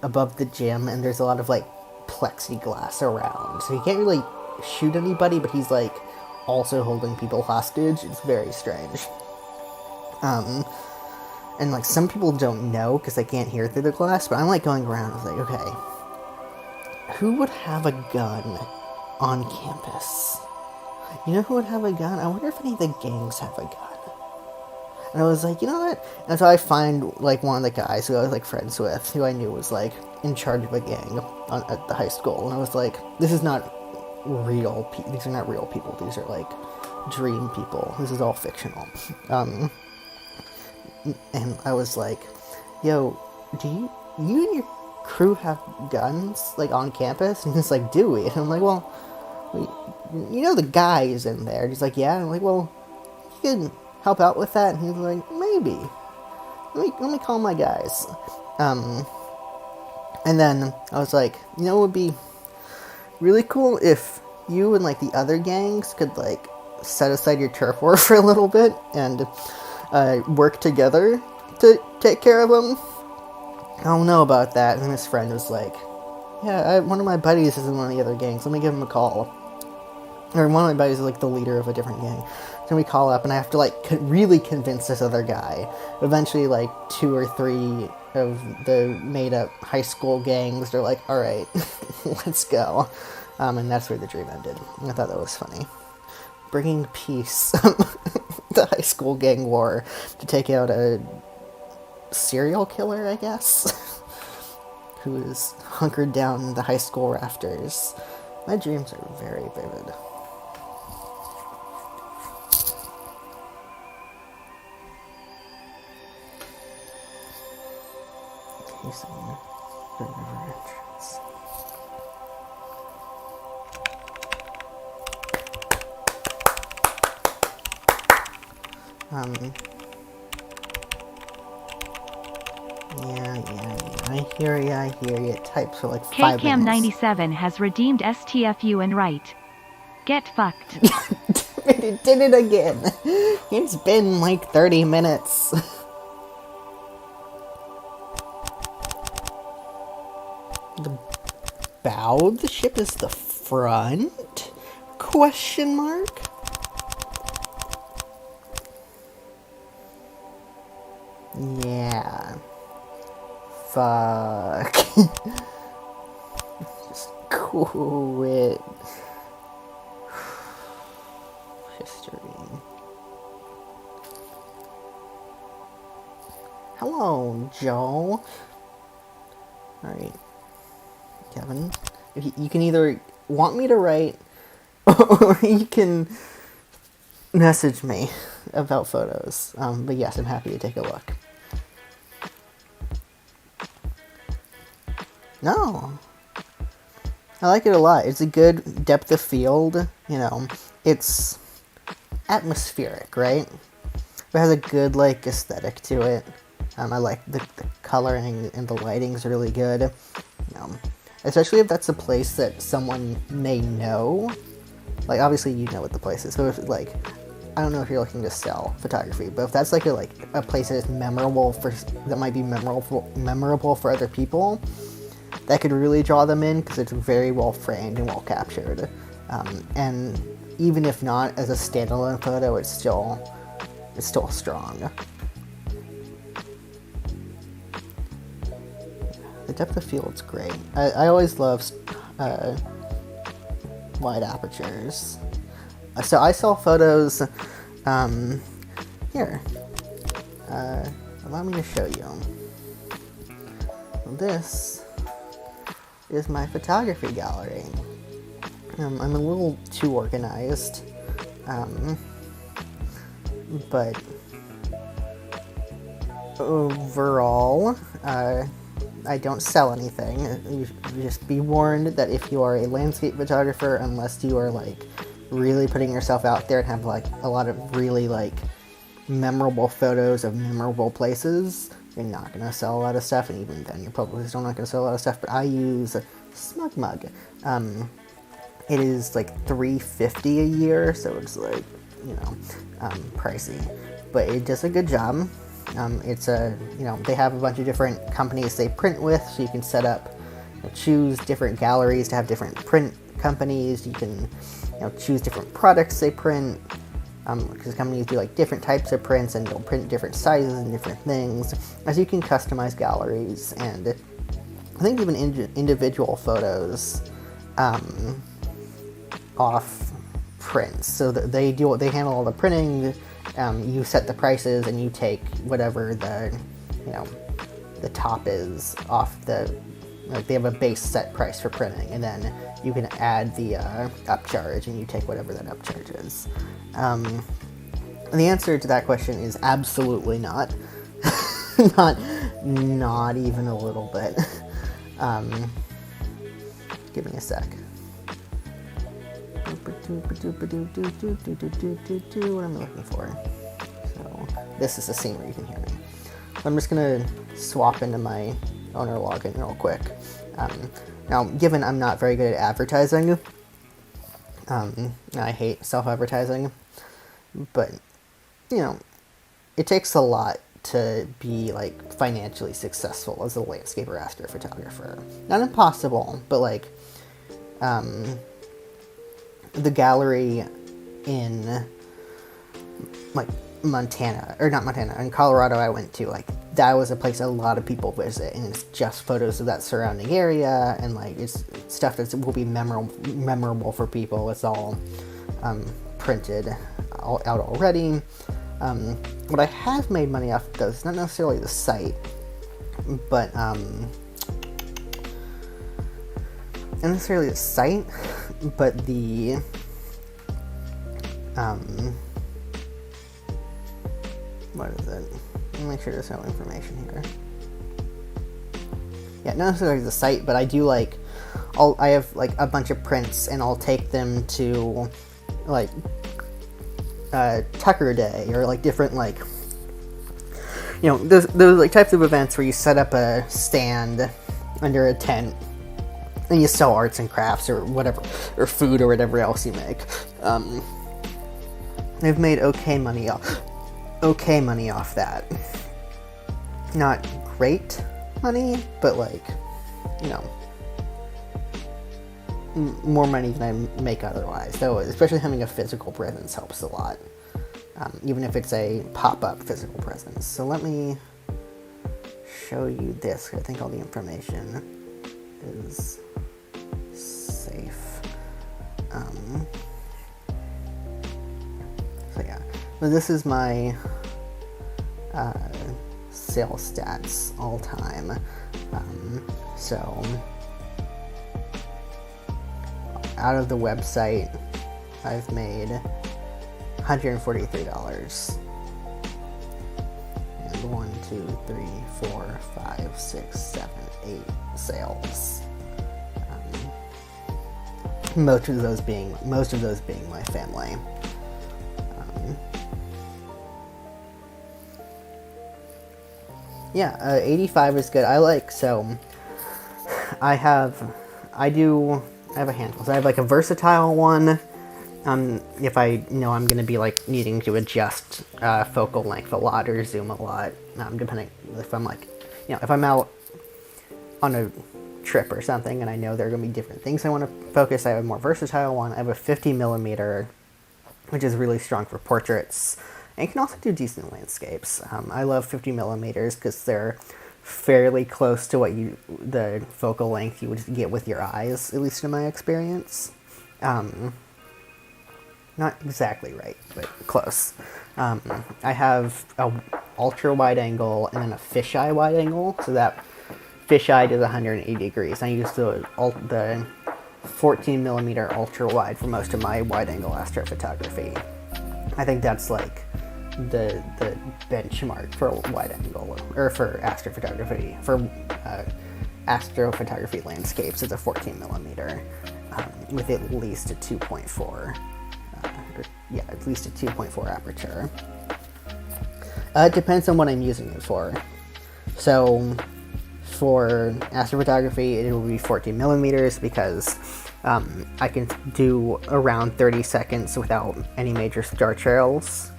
above the gym, and there's a lot of like plexiglass around, so he can't really shoot anybody, but he's like also holding people hostage. It's very strange. And like some people don't know because they can't hear through the glass, but I'm like going around, I was like, okay, who would have a gun on campus? You know who would have a gun? I wonder if any of the gangs have a gun. And I was like, you know what? And so I find like one of the guys who I was like friends with, who I knew was like in charge of a gang at the high school. And I was like, this is not real people. These are not real people. These are like dream people. This is all fictional. And I was like, yo, do you and your crew have guns like on campus? And he's like, do we? And I'm like, well, you know the guy is in there. And he's like, yeah. And I'm like, well, you can help out with that. And he's like, maybe. Let me call my guys. And then I was like, you know, it would be really cool if you and like the other gangs could like set aside your turf war for a little bit and work together to take care of him. I don't know about that. And his friend was like, yeah, one of my buddies is in one of the other gangs. Let me give him a call. Or one of my buddies is like the leader of a different gang. So we call up, and I have to like really convince this other guy. Eventually, like 2 or 3 of the made-up high school gangs are like, all right, let's go. And that's where the dream ended. I thought that was funny. Bringing peace, the high school gang war, to take out a serial killer, I guess, who is hunkered down in the high school rafters. My dreams are very vivid. Yeah, I hear ya. Type for like 5 minutes. KCam97 has redeemed STFU and right. Get fucked. It did it again. It's been like 30 minutes. The bow of the ship is the front? Question mark? Yeah. Fuck. Just quit. History. Hello, Joe. Alright. Kevin. You can either want me to write, or you can message me about photos. But yes, I'm happy to take a look. No. I like it a lot. It's a good depth of field, you know. It's atmospheric, right? It has a good, like, aesthetic to it. I like the coloring and the lighting's really good. You know, especially if that's a place that someone may know. Like, obviously you know what the place is. So if, like, I don't know if you're looking to sell photography, but if that's like a place that is memorable that might be memorable for other people, that could really draw them in because it's very well framed and well captured. And even if not as a standalone photo, it's still strong. The depth of field's great. I always love wide apertures. So I saw photos. Here. Allow me to show you. This is my photography gallery. I'm a little too organized, but overall, I don't sell anything. You just be warned that if you are a landscape photographer, unless you are like really putting yourself out there and have like a lot of really like memorable photos of memorable places, you're not gonna sell a lot of stuff, and even then you're probably still not gonna sell a lot of stuff. But I use Smug Mug. It is like $3.50 a year, so it's like, you know, pricey, but it does a good job. It's a, you know, they have a bunch of different companies they print with, so you can set up, choose different galleries to have different print companies. You can, choose different products they print, because companies do like different types of prints, and they'll print different sizes and different things, as you can customize galleries, and I think even individual photos off prints, so that they handle all the printing. You set the prices, and you take whatever the top is off the, like, they have a base set price for printing, and then you can add the upcharge, and you take whatever that upcharge is. And the answer to that question is absolutely not. not even a little bit. Give me a sec. What am I looking for? So this is the scene where you can hear me. So I'm just gonna swap into my owner login real quick. Now, given I'm not very good at advertising, I hate self-advertising, but it takes a lot to be like financially successful as a landscape or astrophotographer. Not impossible, but like the gallery in like in Colorado I went to, like, that was a place a lot of people visit, and it's just photos of that surrounding area, and like it's stuff that will be memorable for people. It's all printed out already. What I have made money off though is not necessarily the site, but the what is it? Let me make sure there's no information here. Yeah, not necessarily the site, but I do like, I have like a bunch of prints, and I'll take them to like Tucker Day, or like different like, those like types of events where you set up a stand under a tent and you sell arts and crafts or whatever, or food or whatever else you make. I've made okay money off that. Not great money, but like, more money than I make otherwise. So especially having a physical presence helps a lot, even if it's a pop-up physical presence. So let me show you this. I think all the information is safe. So yeah, so this is my sales stats all time. So out of the website, I've made $143. And 1, 2, 3, 4, 5, 6, 7, 8 sales. Most of those being my family. Yeah, 85 is good. I have a handful. So I have like a versatile one. If I know I'm going to be like needing to adjust focal length a lot or zoom a lot, depending if I'm like, if I'm out on a trip or something and I know there are going to be different things I want to focus, I have a more versatile one. I have a 50mm, which is really strong for portraits, and can also do decent landscapes. I love 50mm because they're fairly close to the focal length you would get with your eyes, at least in my experience. Not exactly right, but close. I have a ultra wide angle and then a fisheye wide angle, so that fisheye is 180 degrees. I use the 14mm ultra wide for most of my wide angle astrophotography. I think that's like the benchmark for wide angle, or for astrophotography, astrophotography landscapes is a 14 millimeter with at least a 2.4 at least a 2.4 aperture. It depends on what I'm using it for. So for astrophotography, it will be 14 millimeters because I can do around 30 seconds without any major star trails,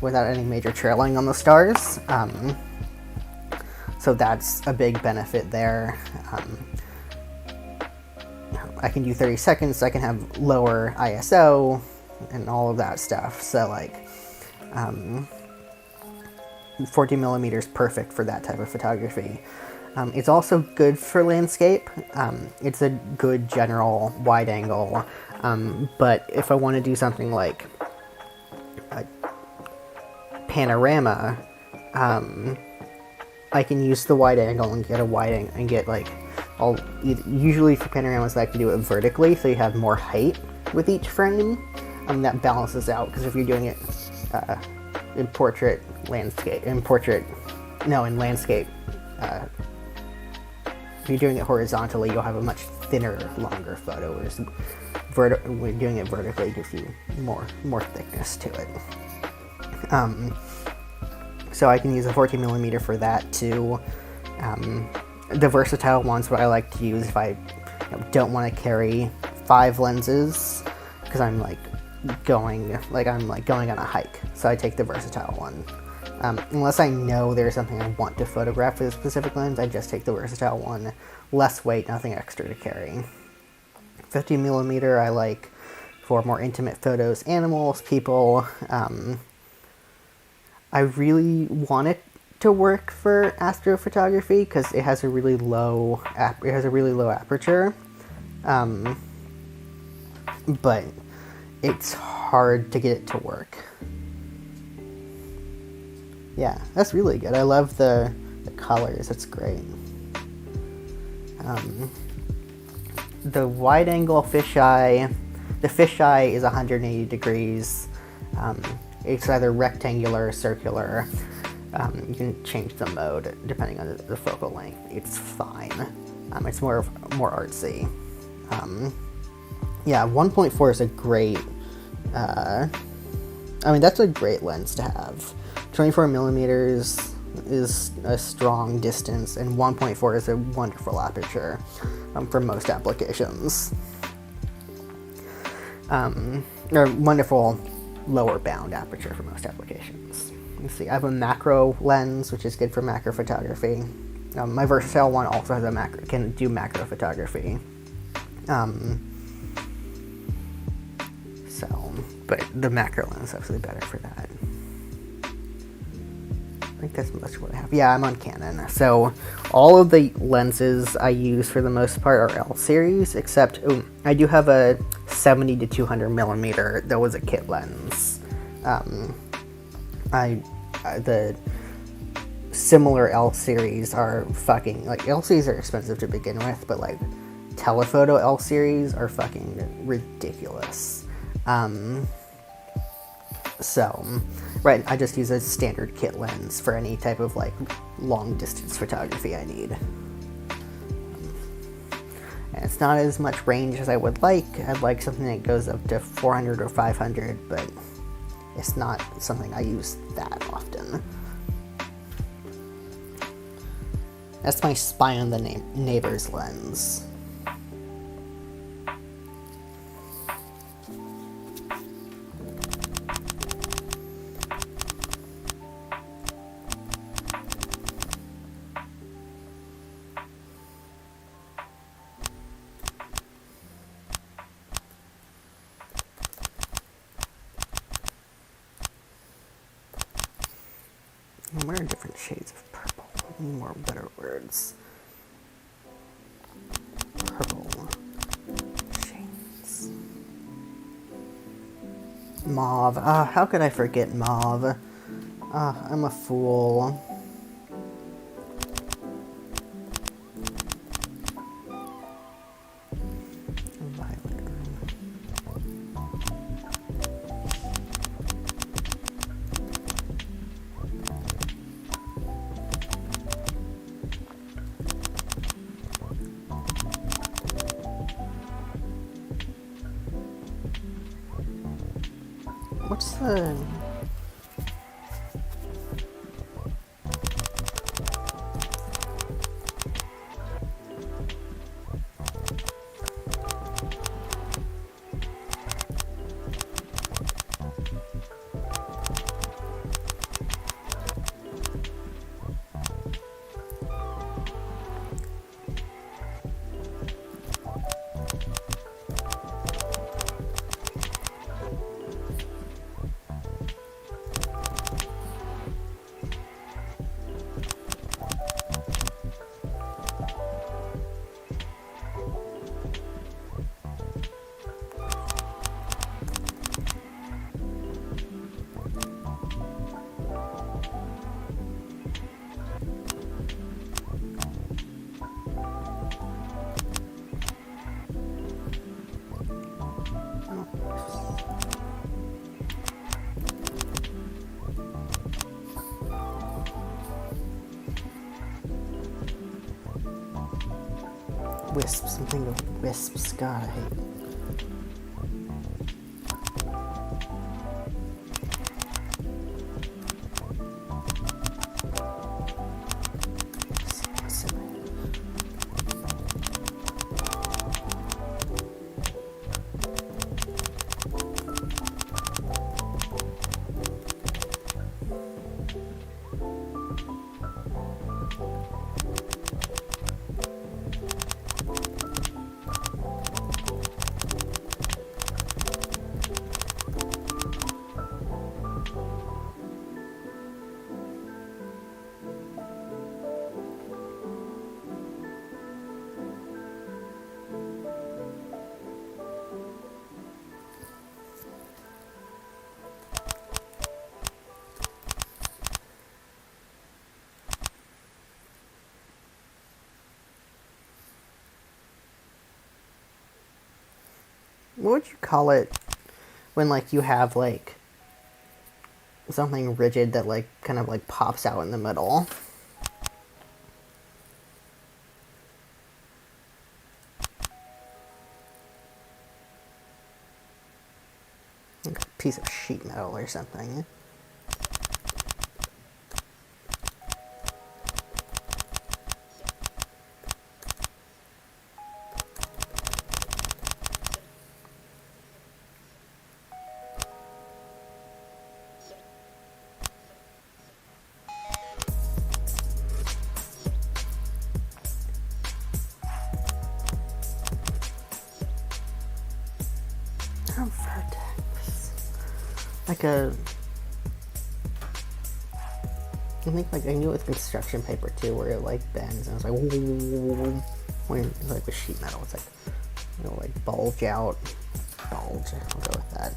without any major trailing on the stars. So that's a big benefit there. I can do 30 seconds, I can have lower ISO and all of that stuff. So like 40 millimeters perfect for that type of photography. It's also good for landscape. It's a good general wide angle. But if I want to do something like a panorama, I can use the wide angle and get a wide angle and get like usually for panoramas I can do it vertically, so you have more height with each frame. That balances out, because if you're doing it in landscape, if you're doing it horizontally, you'll have a much thinner, longer photo, whereas when doing it vertically, it gives you more thickness to it. So I can use a 14 millimeter for that too. The versatile ones, what I like to use if I don't want to carry 5 lenses, because I'm going on a hike. So I take the versatile one. Unless I know there's something I want to photograph with a specific lens, I just take the versatile one. Less weight, nothing extra to carry. 50 millimeter I like for more intimate photos, animals, people. I really want it to work for astrophotography because it has a really low aperture, but it's hard to get it to work. Yeah, that's really good. I love the colors. That's great. The wide angle fisheye, the fisheye is 180 degrees. It's either rectangular or circular. You can change the mode depending on the focal length. It's fine. It's more artsy. Yeah, 1.4 is a great. That's a great lens to have. 24 millimeters is a strong distance, and 1.4 is a wonderful aperture for most applications. Or wonderful lower bound aperture for most applications. Let's see, I have a macro lens, which is good for macro photography. My versatile one also has can do macro photography. But the macro lens is absolutely better for that. I think that's much what I have. Yeah, I'm on Canon. So all of the lenses I use for the most part are L series, except I do have a 70 to 200 millimeter that was a kit lens. The similar L series are L series are expensive to begin with, but telephoto L series are fucking ridiculous. Right, I just use a standard kit lens for any type of long distance photography I need. And it's not as much range as I would like. I'd like something that goes up to 400 or 500, but it's not something I use that often. That's my spy on the neighbor's lens. What are different shades of purple? I need more better words. Purple shades. Mauve. How could I forget mauve? I'm a fool. What's the... Wisps. I'm thinking of wisps. God, I hate them. What would you call it when, like, you have, like, something rigid that, like, kind of, like, pops out in the middle? Like a piece of sheet metal or something. Like a... I think, like, I knew it with construction paper, too, where it, like, bends, and I was like, when it's, like, with sheet metal, it's, like, it'll, like, bulge out. Bulge, I'll go with that.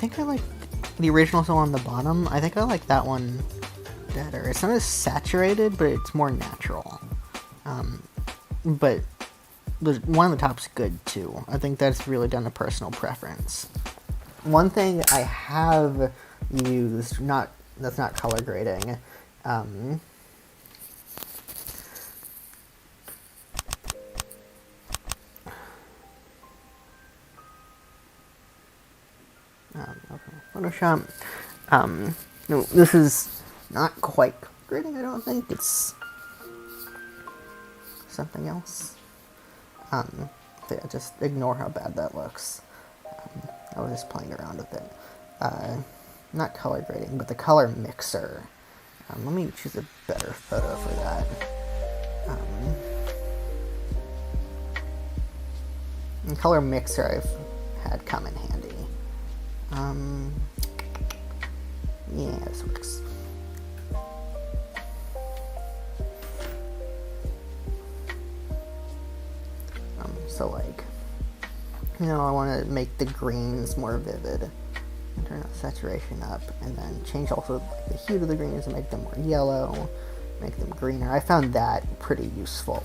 think I like the original one on the bottom. I think I like that one better. It's not as saturated, but it's more natural. But the one on the top's good too. I think that's really down to personal preference. One thing I have used, that's not color grading, Photoshop. No, this is not quite grading, I don't think. It's something else. So yeah, just ignore how bad that looks. I was just playing around with it. Not color grading, but the color mixer. Let me choose a better photo for that. The color mixer I've had come in handy. Yeah, this works. So like, I want to make the greens more vivid and turn the saturation up, and then change also like, the hue of the greens and make them more yellow, make them greener. I found that pretty useful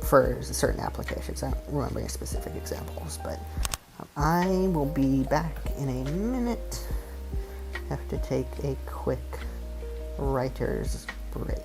for certain applications. I don't remember any specific examples, but I will be back in a minute. Have to take a quick writer's break.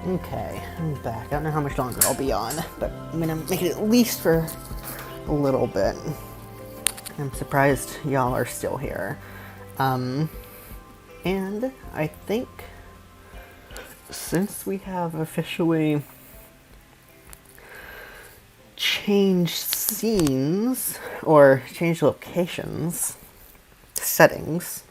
Okay, I'm back. I don't know how much longer I'll be on, but I'm gonna make it at least for a little bit. I'm surprised y'all are still here. And I think since we have officially changed scenes, or changed locations, settings,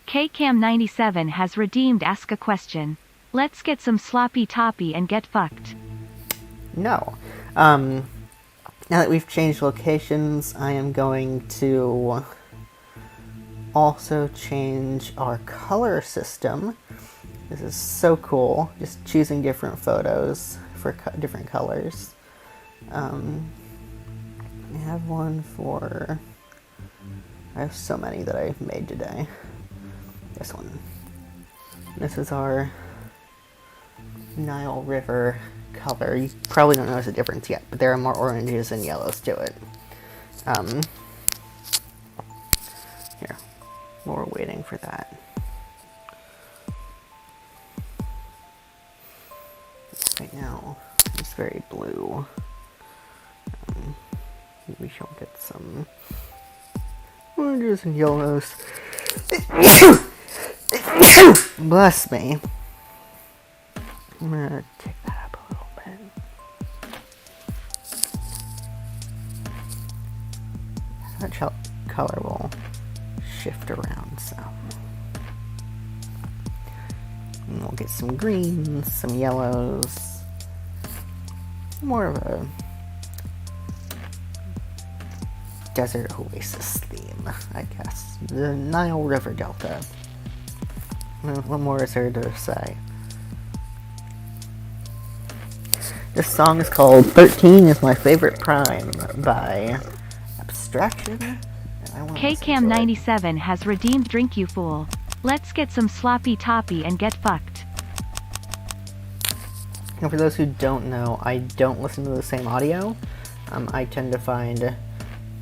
KCam97 has redeemed Ask a Question. Let's get some sloppy toppy and get fucked. no. Now that we've changed locations, I am going to also change our color system. This is so cool, just choosing different photos for different colors. I have one for... I have so many that I've made today. This one. This is our Nile River color. You probably don't notice a difference yet, but there are more oranges and yellows to it. Here, while we're waiting for that. Right now, it's very blue. We shall get some oranges and yellows. Bless me. I'm gonna take that up a little bit. That color will shift around some. And we'll get some greens, some yellows. More of a desert oasis theme, I guess. The Nile River Delta. What more is there to say? This song is called 13 is My Favorite Prime by Abstraction. KCam97 has redeemed Drink You Fool. Let's get some sloppy toppy and get fucked. And for those who don't know, I don't listen to the same audio. I tend to find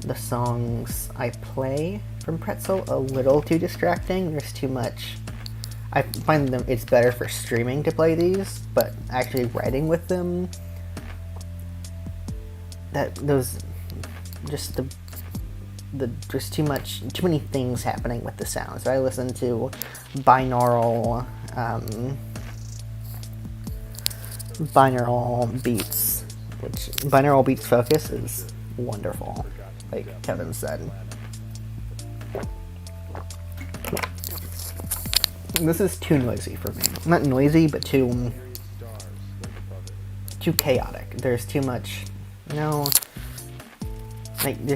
the songs I play from Pretzel a little too distracting. There's too much. I find them it's better for streaming to play these, but actually writing with them, there's too many things happening with the sound. So I listen to binaural beats, which binaural beats focus is wonderful, like Kevin said. This is too noisy for me. Not noisy, but too chaotic. There's too much, there's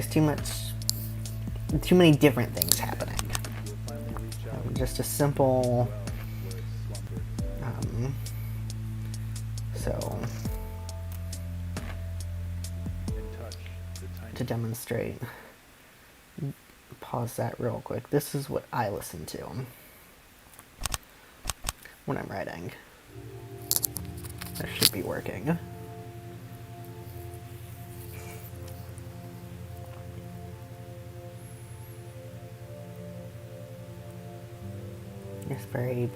too many different things happening. Just a simple, so to demonstrate, pause that real quick. This is what I listen to when I'm writing. That should be working. It's very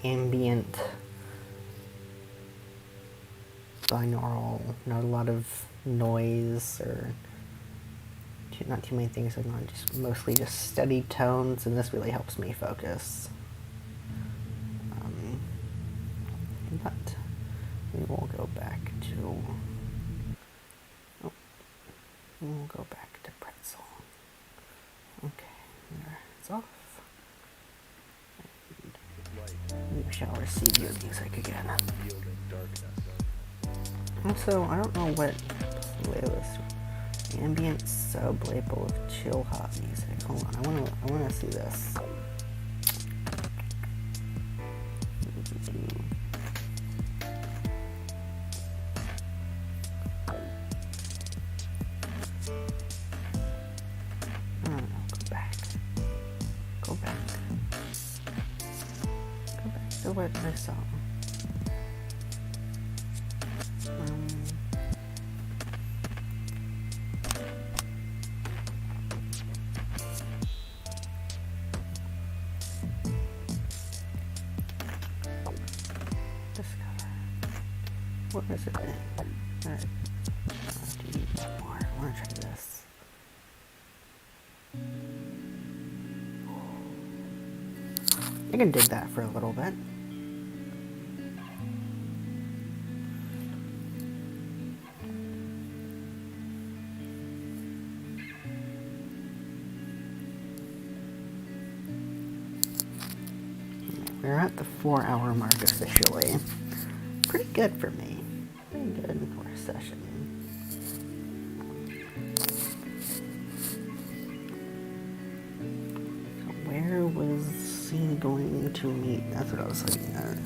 ambient, binaural, not a lot of noise or not too many things going on, just mostly just steady tones, and this really helps me focus. But we will go back to Pretzel. Okay, there it's off. And we shall receive your music again. Also, I don't know what playlist. Ambient sub-label of chill hot music. Hold on, I wanna see this. Go back to this song. Where is it? Alright. I want to try this. I can dig that for a little bit. We're at the 4-hour mark officially. Pretty good for me. Pretty good for a session. So where was he going to meet? That's what I was looking at.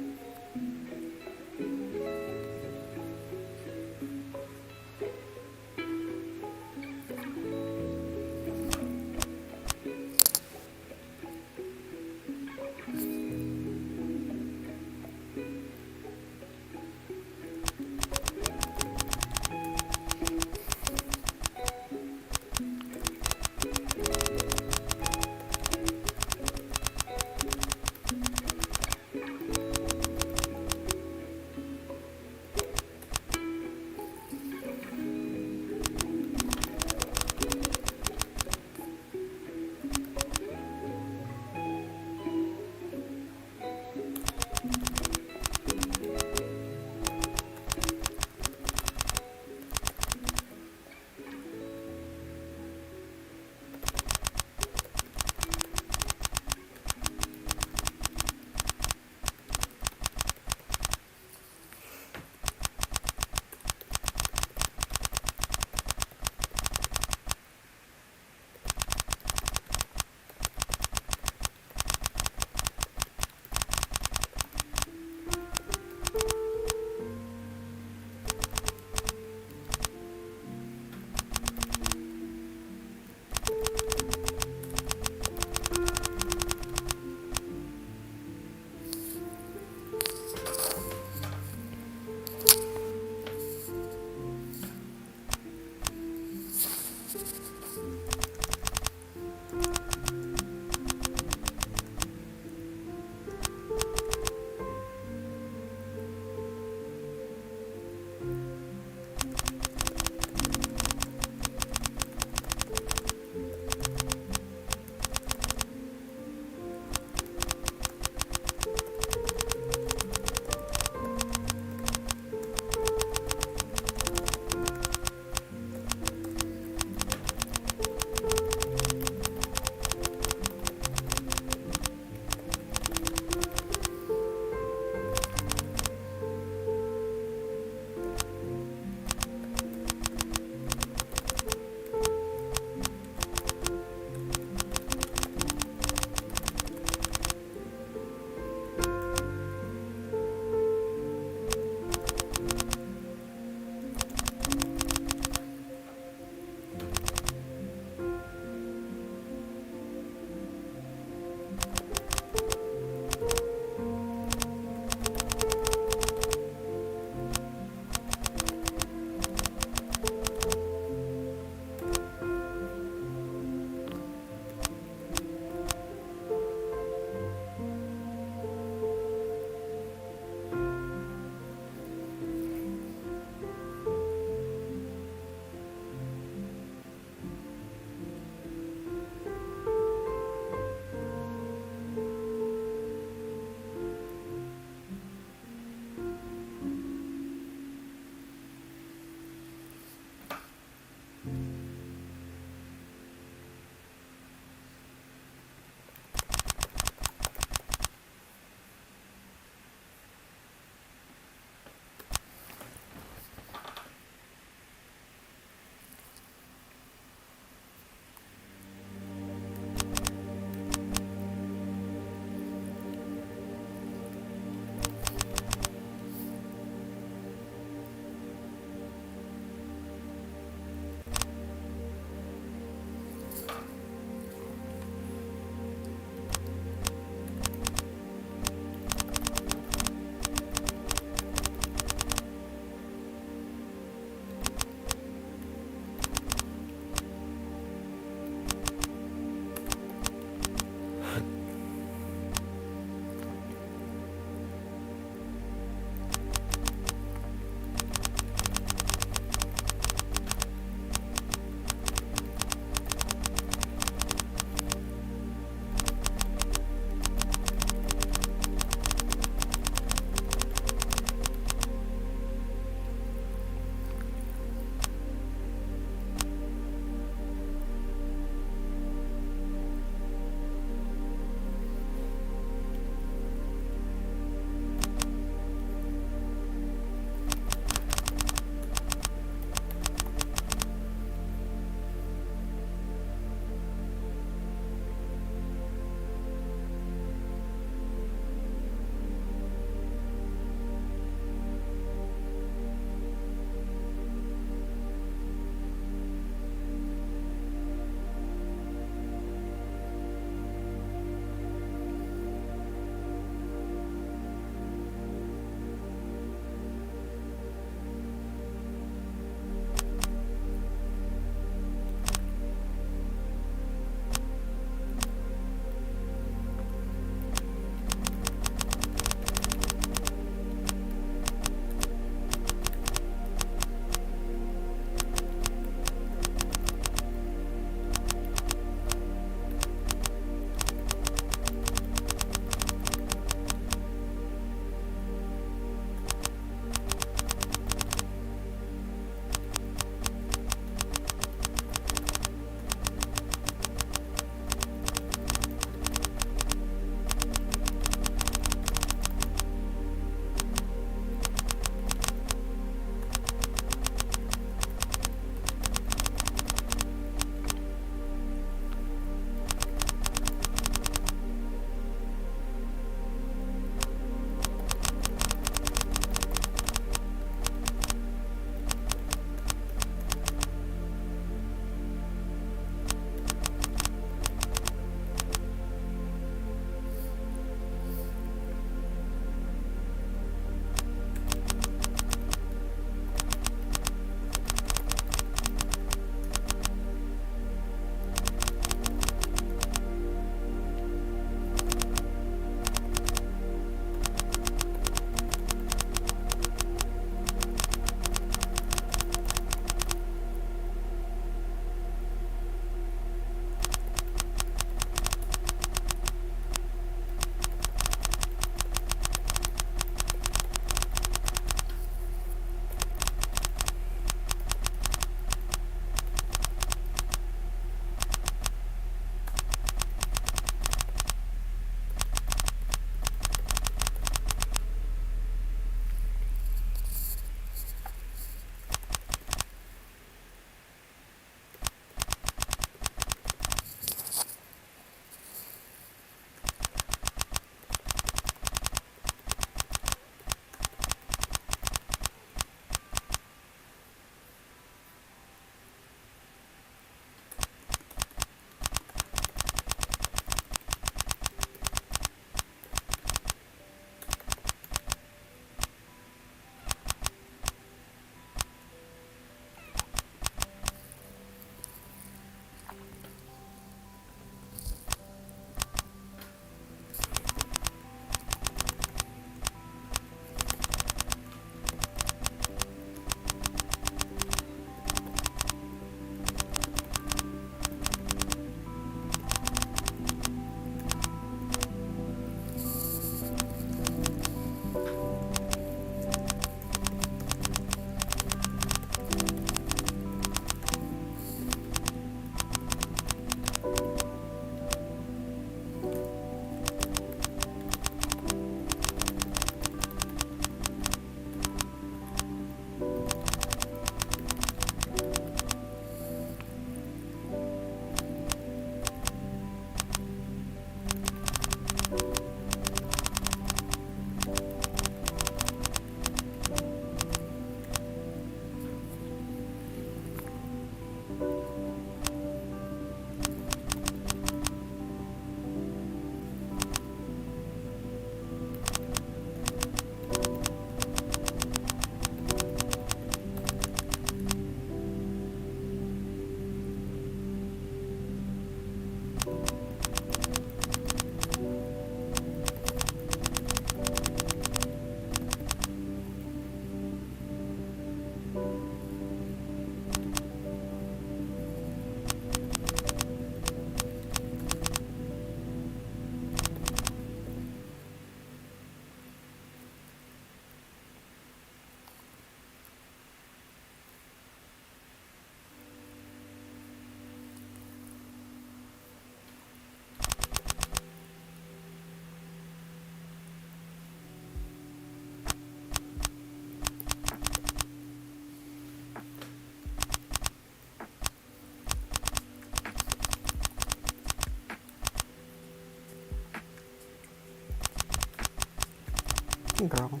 girl.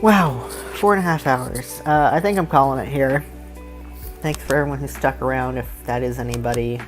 Wow, 4.5 hours. I think I'm calling it here. Thanks for everyone who stuck around, if that is anybody.